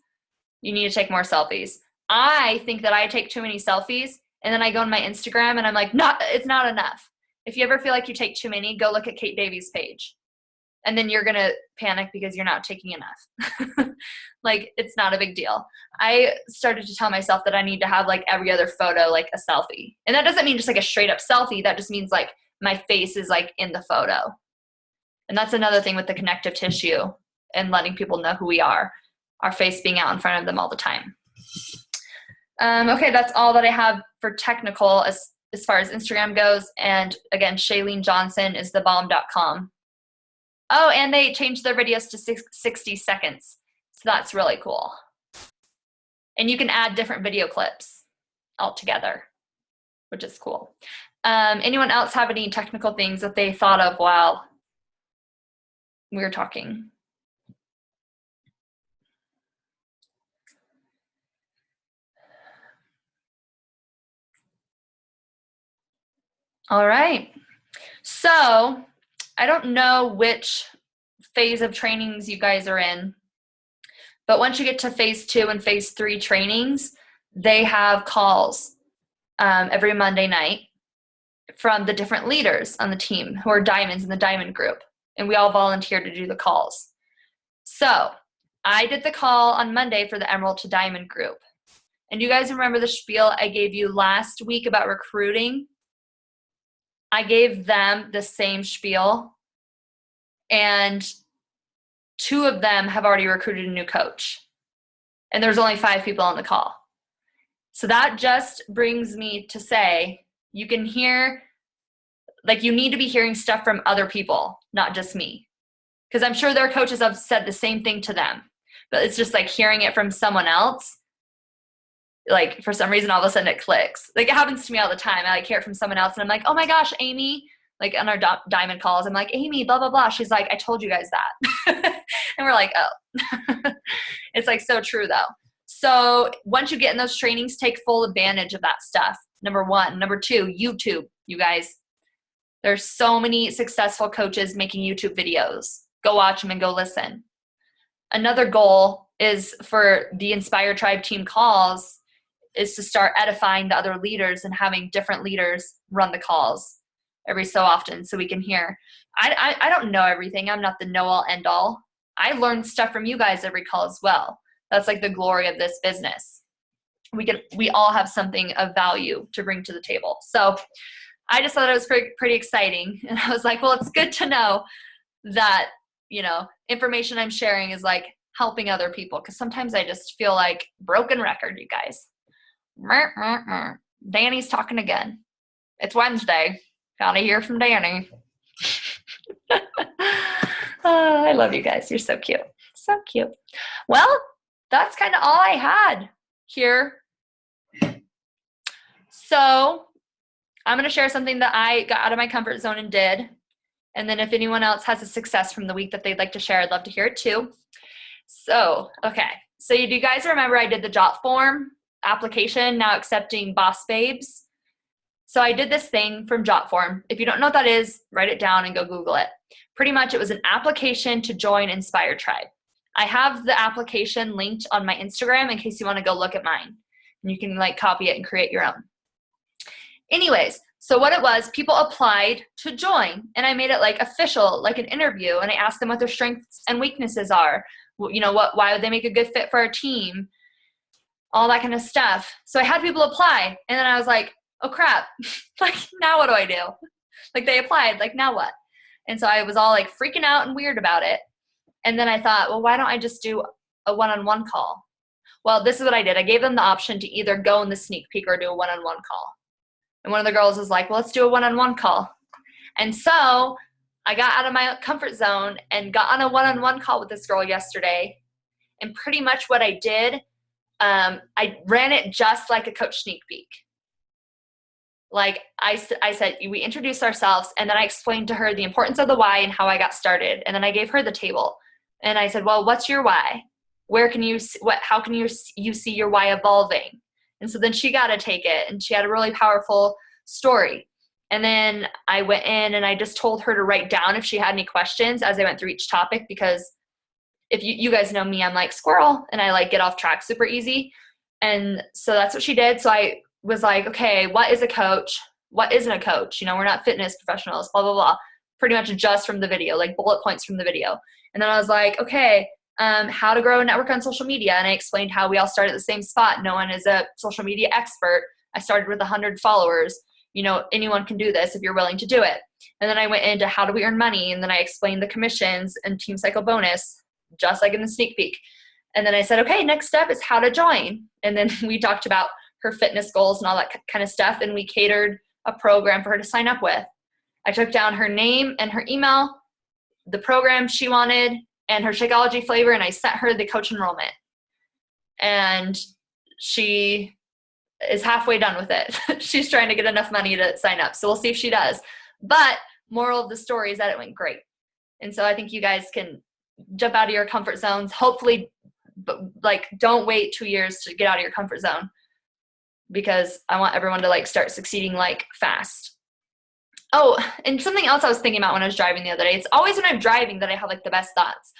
you need to take more selfies. I think that I take too many selfies, and then I go on my Instagram and I'm like, it's not enough. If you ever feel like you take too many, go look at Kate Davies' page. And then you're going to panic because you're not taking enough. Like, it's not a big deal. I started to tell myself that I need to have like every other photo, like a selfie. And that doesn't mean just like a straight up selfie. That just means like my face is like in the photo. And that's another thing with the connective tissue and letting people know who we are, our face being out in front of them all the time. Okay, that's all that I have for technical as far as Instagram goes. And again, Shailene Johnson is thebomb.com. Oh, and they changed their videos to 60 seconds. So that's really cool. And you can add different video clips all together, which is cool. Anyone else have any technical things that they thought of while we were talking? All right. So I don't know which phase of trainings you guys are in, but once you get to phase 2 and phase 3 trainings, they have calls every Monday night from the different leaders on the team who are diamonds in the diamond group, and we all volunteer to do the calls. So I did the call on Monday for the Emerald to Diamond group. And you guys remember the spiel I gave you last week about recruiting? I gave them the same spiel, and 2 of them have already recruited a new coach. And there's only 5 people on the call. So that just brings me to say, you can hear, like, you need to be hearing stuff from other people, not just me. Because I'm sure their coaches have said the same thing to them. But it's just like hearing it from someone else. Like, for some reason, all of a sudden it clicks. Like, it happens to me all the time. I like hear it from someone else, and I'm like, oh my gosh, Amy. Like, on our diamond calls, I'm like, Amy, blah, blah, blah. She's like, I told you guys that. And we're like, oh. It's like so true, though. So once you get in those trainings, take full advantage of that stuff. Number 1. Number 2, YouTube, you guys. There's so many successful coaches making YouTube videos. Go watch them and go listen. Another goal is for the Inspire Tribe team calls is to start edifying the other leaders and having different leaders run the calls every so often so we can hear. I don't know everything. I'm not the know-all, end-all. I learn stuff from you guys every call as well. That's like the glory of this business. We all have something of value to bring to the table. So I just thought it was pretty exciting. And I was like, well, it's good to know that, you know, information I'm sharing is like helping other people. Because sometimes I just feel like broken record, you guys. Danny's talking again. It's Wednesday. Gotta hear from Danny. Oh, I love you guys. You're so cute. So cute. Well, that's kind of all I had here. So I'm going to share something that I got out of my comfort zone and did. And then if anyone else has a success from the week that they'd like to share, I'd love to hear it too. So, okay. So do you guys remember I did the Jot form application, now accepting Boss Babes? So I did this thing from Jotform. If you don't know what that is, write it down and go Google it. Pretty much it was an application to join Inspire Tribe. I have the application linked on my Instagram in case you want to go look at mine. And you can like copy it and create your own. Anyways, so what it was, people applied to join, and I made it like official, like an interview, and I asked them what their strengths and weaknesses are. You know, why would they make a good fit for our team? All that kind of stuff. So I had people apply, and then I was like, oh crap, like now what do I do? Like they applied, like now what? And so I was all like freaking out and weird about it. And then I thought, well, why don't I just do a one-on-one call? Well, this is what I did. I gave them the option to either go in the sneak peek or do a one-on-one call. And one of the girls was like, well, let's do a one-on-one call. And so I got out of my comfort zone and got on a one-on-one call with this girl yesterday. And pretty much what I did, I ran it just like a coach sneak peek. Like I said, we introduced ourselves, and then I explained to her the importance of the why and how I got started. And then I gave her the table, and I said, well, what's your why? Where can you, how can you see your why evolving? And so then she got to take it, and she had a really powerful story. And then I went in and I just told her to write down if she had any questions as I went through each topic, because if you guys know me, I'm like squirrel and I like get off track super easy. And so that's what she did. So I was like, okay, what is a coach? What isn't a coach? You know, we're not fitness professionals, blah, blah, blah. Pretty much just from the video, like bullet points from the video. And then I was like, okay, how to grow a network on social media. And I explained how we all start at the same spot. No one is a social media expert. I started with 100 followers. You know, anyone can do this if you're willing to do it. And then I went into how do we earn money. And then I explained the commissions and team cycle bonus, just like in the sneak peek. And then I said, okay, next step is how to join. And then we talked about her fitness goals and all that kind of stuff. And we catered a program for her to sign up with. I took down her name and her email, the program she wanted, and her Shakeology flavor, and I sent her the coach enrollment. And she is halfway done with it. She's trying to get enough money to sign up. So we'll see if she does. But moral of the story is that it went great. And so I think you guys can jump out of your comfort zones. Hopefully, like, don't wait 2 years to get out of your comfort zone, because I want everyone to like start succeeding like fast. Oh, and something else I was thinking about when I was driving the other day. It's always when I'm driving that I have like the best thoughts.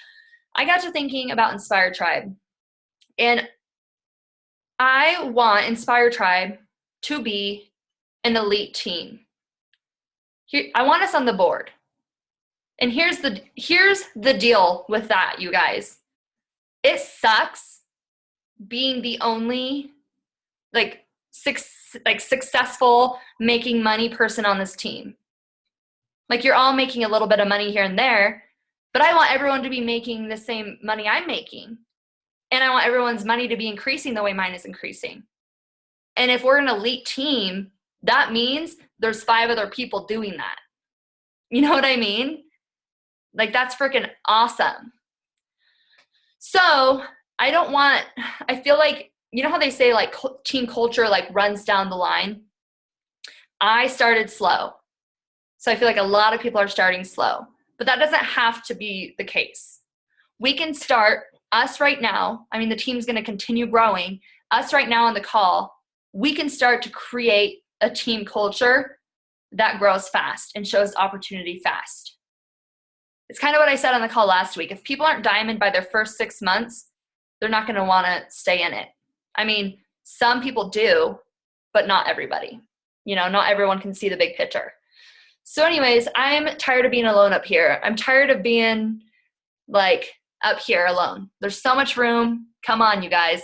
I got to thinking about Inspire Tribe, and I want Inspire Tribe to be an elite team. Here, I want us on the board. And here's the deal with that, you guys. It sucks being the only successful making money person on this team. Like, you're all making a little bit of money here and there, but I want everyone to be making the same money I'm making. And I want everyone's money to be increasing the way mine is increasing. And if we're an elite team, that means there's 5 other people doing that. You know what I mean? Like, that's freaking awesome. So I feel like, you know how they say like team culture like runs down the line? I started slow. So I feel like a lot of people are starting slow, but that doesn't have to be the case. We can start us right now. I mean, the team's going to continue growing. Us right now on the call, we can start to create a team culture that grows fast and shows opportunity fast. It's kind of what I said on the call last week. If people aren't diamond by their first 6 months, they're not going to want to stay in it. I mean, some people do, but not everybody. You know, not everyone can see the big picture. So anyways, I'm tired of being alone up here. I'm tired of being like up here alone. There's so much room. Come on, you guys.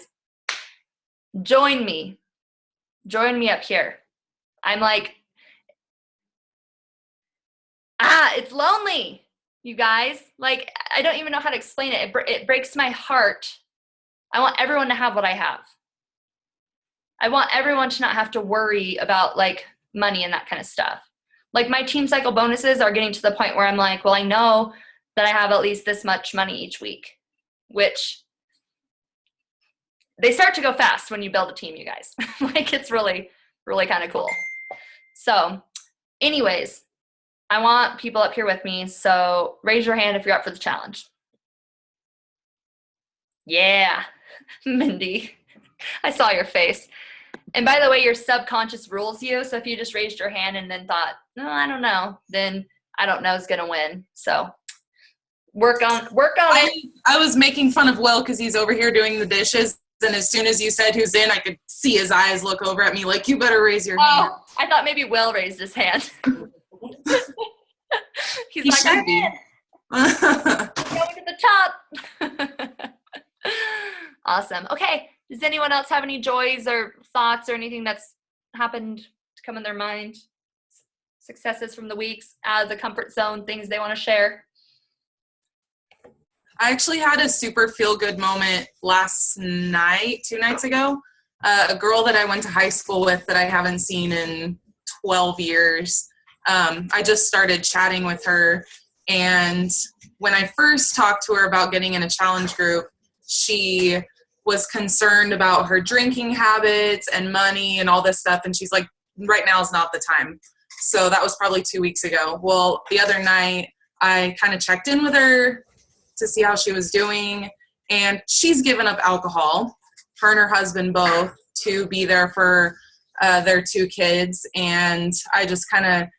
Join me. Join me up here. I'm like, it's lonely, you guys. Like, I don't even know how to explain it. It breaks my heart. I want everyone to have what I have. I want everyone to not have to worry about like money and that kind of stuff. Like, my team cycle bonuses are getting to the point where I'm like, well, I know that I have at least this much money each week, which they start to go fast when you build a team, you guys. Like, it's really, really kind of cool. So anyways, I want people up here with me. So raise your hand if you're up for the challenge. Yeah, Mindy, I saw your face. And by the way, your subconscious rules you. So if you just raised your hand and then thought, no, I don't know, then I don't know is going to win. So work on it. I was making fun of Will because he's over here doing the dishes. And as soon as you said who's in, I could see his eyes look over at me like, you better raise your hand. I thought maybe Will raised his hand. He's He like, should I'm be. going to the top. Awesome. Okay. Does anyone else have any joys or thoughts or anything that's happened to come in their mind? Successes from the weeks, out of the comfort zone, things they want to share? I actually had a super feel-good moment last night, 2 nights ago. A girl that I went to high school with that I haven't seen in 12 years. I just started chatting with her, and when I first talked to her about getting in a challenge group, she was concerned about her drinking habits and money and all this stuff, and she's like, right now is not the time. So that was probably 2 weeks ago. Well, the other night, I kind of checked in with her to see how she was doing, and she's given up alcohol, her and her husband both, to be there for their 2 kids. And I just kind of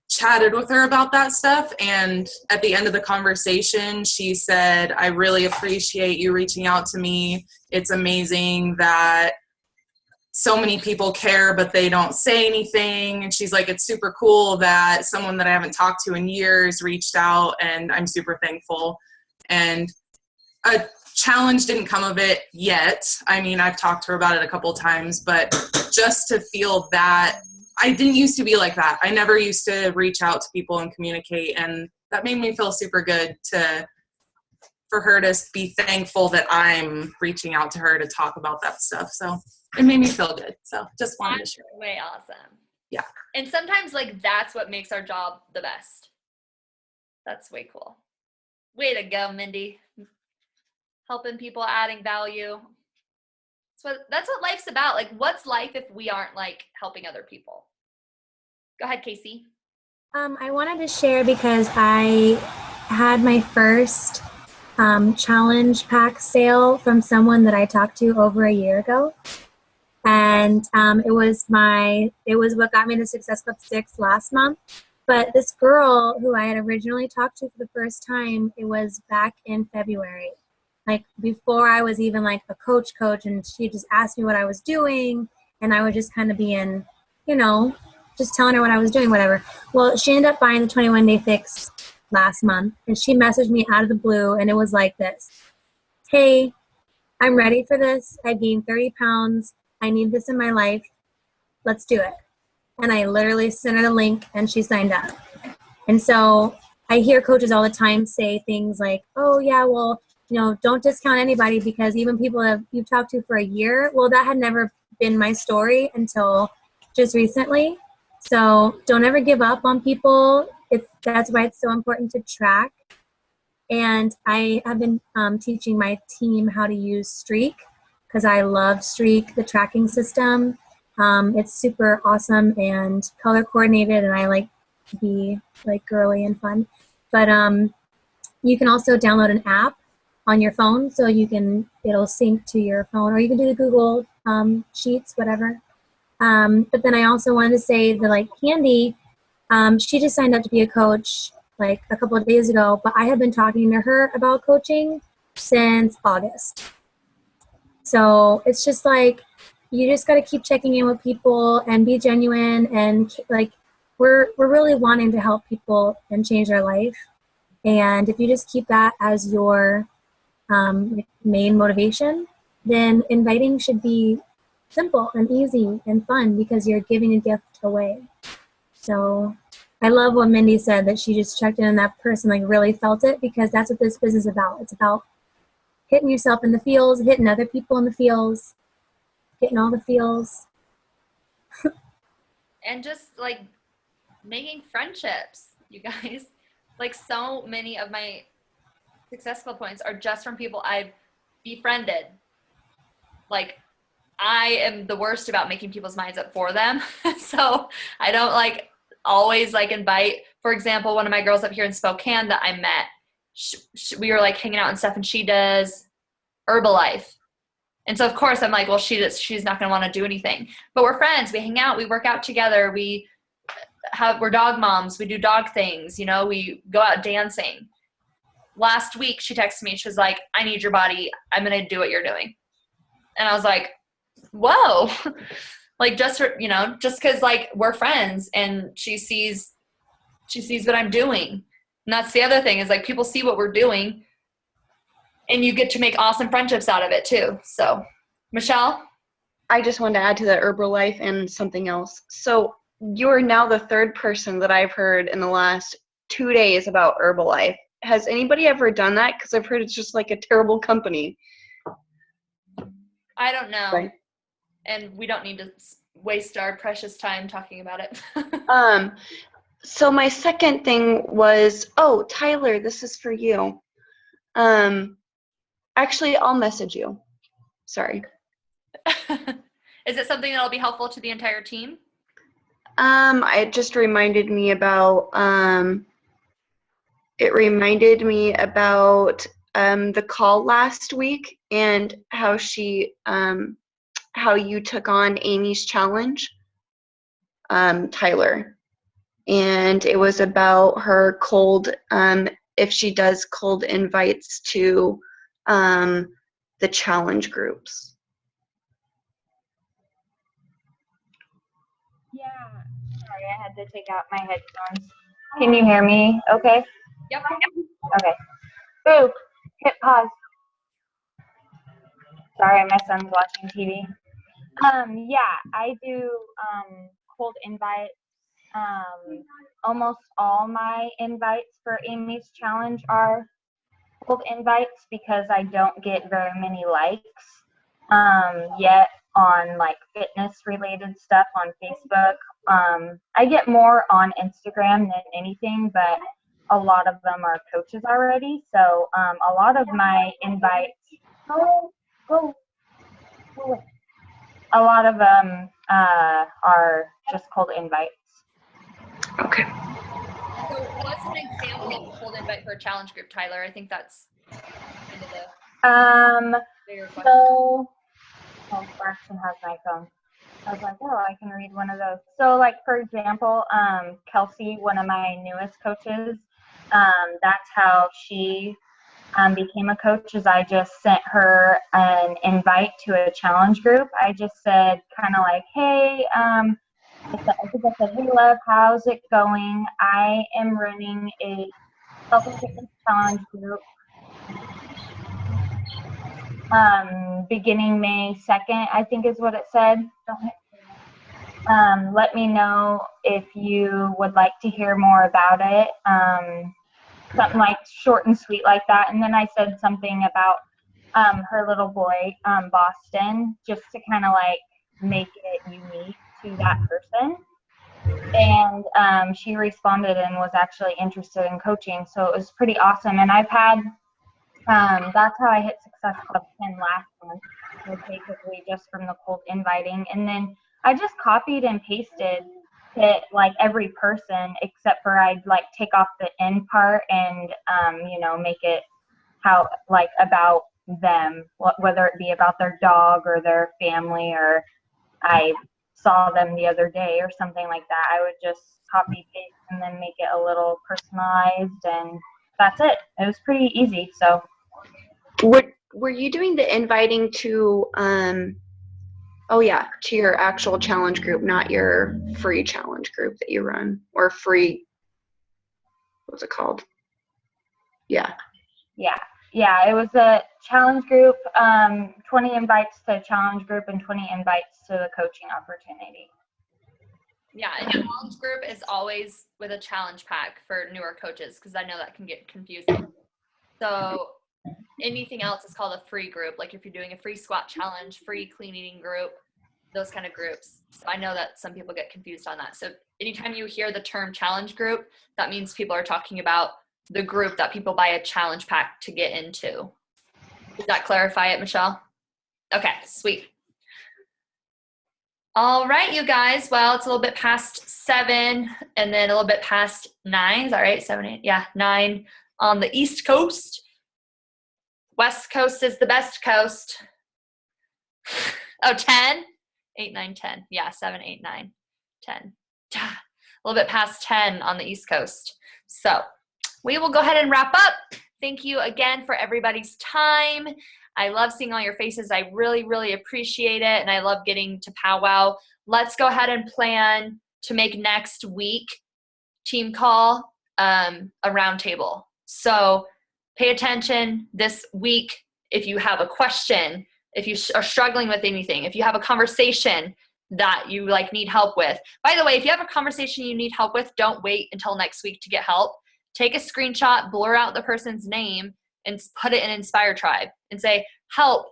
chatted with her about that stuff. And at the end of the conversation, she said, I really appreciate you reaching out to me. It's amazing that so many people care, but they don't say anything. And she's like, it's super cool that someone that I haven't talked to in years reached out, and I'm super thankful. And a challenge didn't come of it yet. I mean, I've talked to her about it a couple of times, but just to feel that, I didn't used to be like that. I never used to reach out to people and communicate, and that made me feel super good for her to be thankful that I'm reaching out to her to talk about that stuff. So it made me feel good. So just wanted to share. Way awesome. Yeah. And sometimes like that's what makes our job the best. That's way cool. Way to go, Mindy. Helping people, adding value. That's what life's about. Like, what's life if we aren't like helping other people? Go ahead, Casey. I wanted to share because I had my first challenge pack sale from someone that I talked to over a year ago. And it was what got me to Success Club 6 last month. But this girl who I had originally talked to for the first time, it was back in February. Like before I was even like a coach, and she just asked me what I was doing, and I was just kind of being, just telling her what I was doing, whatever. Well, she ended up buying the 21-day fix last month, and she messaged me out of the blue, and it was like this. Hey, I'm ready for this. I gained 30 pounds. I need this in my life. Let's do it. And I literally sent her the link, and she signed up. And so I hear coaches all the time say things like, oh, yeah, well, don't discount anybody because even people that you've talked to for a year, well, that had never been my story until just recently. So don't ever give up on people. That's why it's so important to track. And I have been teaching my team how to use Streak because I love Streak, the tracking system. It's super awesome and color coordinated, and I like to be like girly and fun. But you can also download an app on your phone, so it'll sync to your phone, or you can do the Google Sheets, whatever. But then I also wanted to say that like Candy, she just signed up to be a coach like a couple of days ago, but I have been talking to her about coaching since August. So it's just like, you just got to keep checking in with people and be genuine, and like we're really wanting to help people and change their life. And if you just keep that as your main motivation, then inviting should be simple and easy and fun because you're giving a gift away. So I love what Mindy said, that she just checked in and that person like really felt it, because that's what this business is about. It's about hitting yourself in the feels, hitting other people in the feels, getting all the feels. And just like making friendships, you guys. Like so many of my Success Club points are just from people I've befriended. Like I am the worst about making people's minds up for them. So I don't like always like invite, for example, one of my girls up here in Spokane that I met, we were like hanging out and stuff, and she does Herbalife. And so of course I'm like, well, she's not going to want to do anything, but we're friends. We hang out, we work out together. We're dog moms. We do dog things, we go out dancing. Last week she texted me. She was like, I need your body. I'm going to do what you're doing. And I was like, whoa, like just cause like we're friends and she sees what I'm doing. And that's the other thing is like people see what we're doing and you get to make awesome friendships out of it too. So Michelle? I just wanted to add to that Herbalife and something else. So you're now the third person that I've heard in the last 2 days about Herbalife. Has anybody ever done that? Because I've heard it's just like a terrible company. I don't know. Right. And we don't need to waste our precious time talking about it. So my second thing was, Tyler, this is for you. Actually, I'll message you. Sorry. Is it something that'll be helpful to the entire team? It just reminded me about, the call last week and how she, how you took on Amy's challenge, Tyler. And it was about her if she does cold invites to the challenge groups. Yeah. Sorry, I had to take out my headphones. Can you hear me okay? Yep. Okay. Boo, hit pause. Sorry, my son's watching TV. Yeah, I do cold invites. Almost all my invites for Amy's challenge are cold invites because I don't get very many likes yet on like fitness related stuff on Facebook. I get more on Instagram than anything, but a lot of them are coaches already. So a lot of my invites, a lot of them are just cold invites. Okay. So what's an example of a cold invite for a challenge group, Tyler? I think that's kind of the bigger question. So, Braxton has my phone. I was like, oh, I can read one of those. So, like, for example, Kelsey, one of my newest coaches, that's how she became a coach, is I just sent her an invite to a challenge group. I just said kind of like, hey, I think I said, hey, love, how's it going? I am running a health and fitness challenge group beginning May 2nd, I think is what it said. Let me know if you would like to hear more about it. Something like short and sweet like that. And then I said something about her little boy, Boston, just to kind of like make it unique to that person. And she responded and was actually interested in coaching. So it was pretty awesome. And I've had, that's how I hit Success Club 10 last month, was basically just from the cold inviting. And then I just copied and pasted it like every person, except for I'd like take off the end part and, make it how like about them, whether it be about their dog or their family, or I saw them the other day or something like that. I would just copy paste and then make it a little personalized, and that's it. It was pretty easy. So Were you doing the inviting to to your actual challenge group, not your free challenge group that you run, or free, what's it called? Yeah, it was a challenge group, 20 invites to a challenge group and 20 invites to the coaching opportunity. Yeah, and challenge group is always with a challenge pack for newer coaches, because I know that can get confusing. So anything else is called a free group. Like if you're doing a free squat challenge, free clean eating group, those kind of groups. So I know that some people get confused on that. So anytime you hear the term challenge group, that means people are talking about the group that people buy a challenge pack to get into. Does that clarify it, Michelle? Okay, sweet. All right, you guys. Well, it's a little bit past 7 and then a little bit past 9. Is that right? 7, 8? Yeah, 9 on the East Coast. West Coast is the best coast. Oh, 10? 8, 9, 10. Yeah, 7, 8, 9, 10. A little bit past 10 on the East Coast. So we will go ahead and wrap up. Thank you again for everybody's time. I love seeing all your faces. I really, really appreciate it. And I love getting to powwow. Let's go ahead and plan to make next week team call a roundtable. So pay attention this week. If you have a question, if you are struggling with anything, if you have a conversation that you need help with. By the way, if you have a conversation you need help with, don't wait until next week to get help. Take a screenshot, blur out the person's name, and put it in Inspire Tribe and say, help,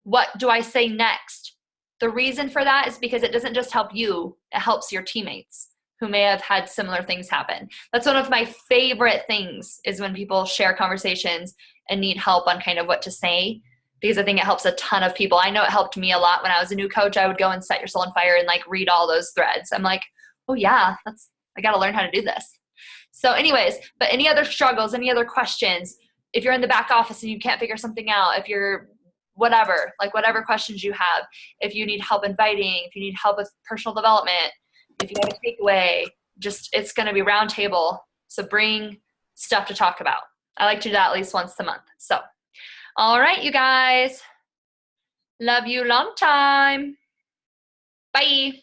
what do I say next? The reason for that is because it doesn't just help you, it helps your teammates who may have had similar things happen. That's one of my favorite things, is when people share conversations and need help on kind of what to say, because I think it helps a ton of people. I know it helped me a lot when I was a new coach. I would go and Set Your Soul on Fire and read all those threads. I'm like, oh yeah, I got to learn how to do this. So anyways, but any other struggles, any other questions, if you're in the back office and you can't figure something out, if you're whatever, like whatever questions you have. If you need help inviting, if you need help with personal development, if you have a takeaway, just, it's going to be round table. So bring stuff to talk about. I like to do that at least once a month. So, all right, you guys. Love you long time. Bye.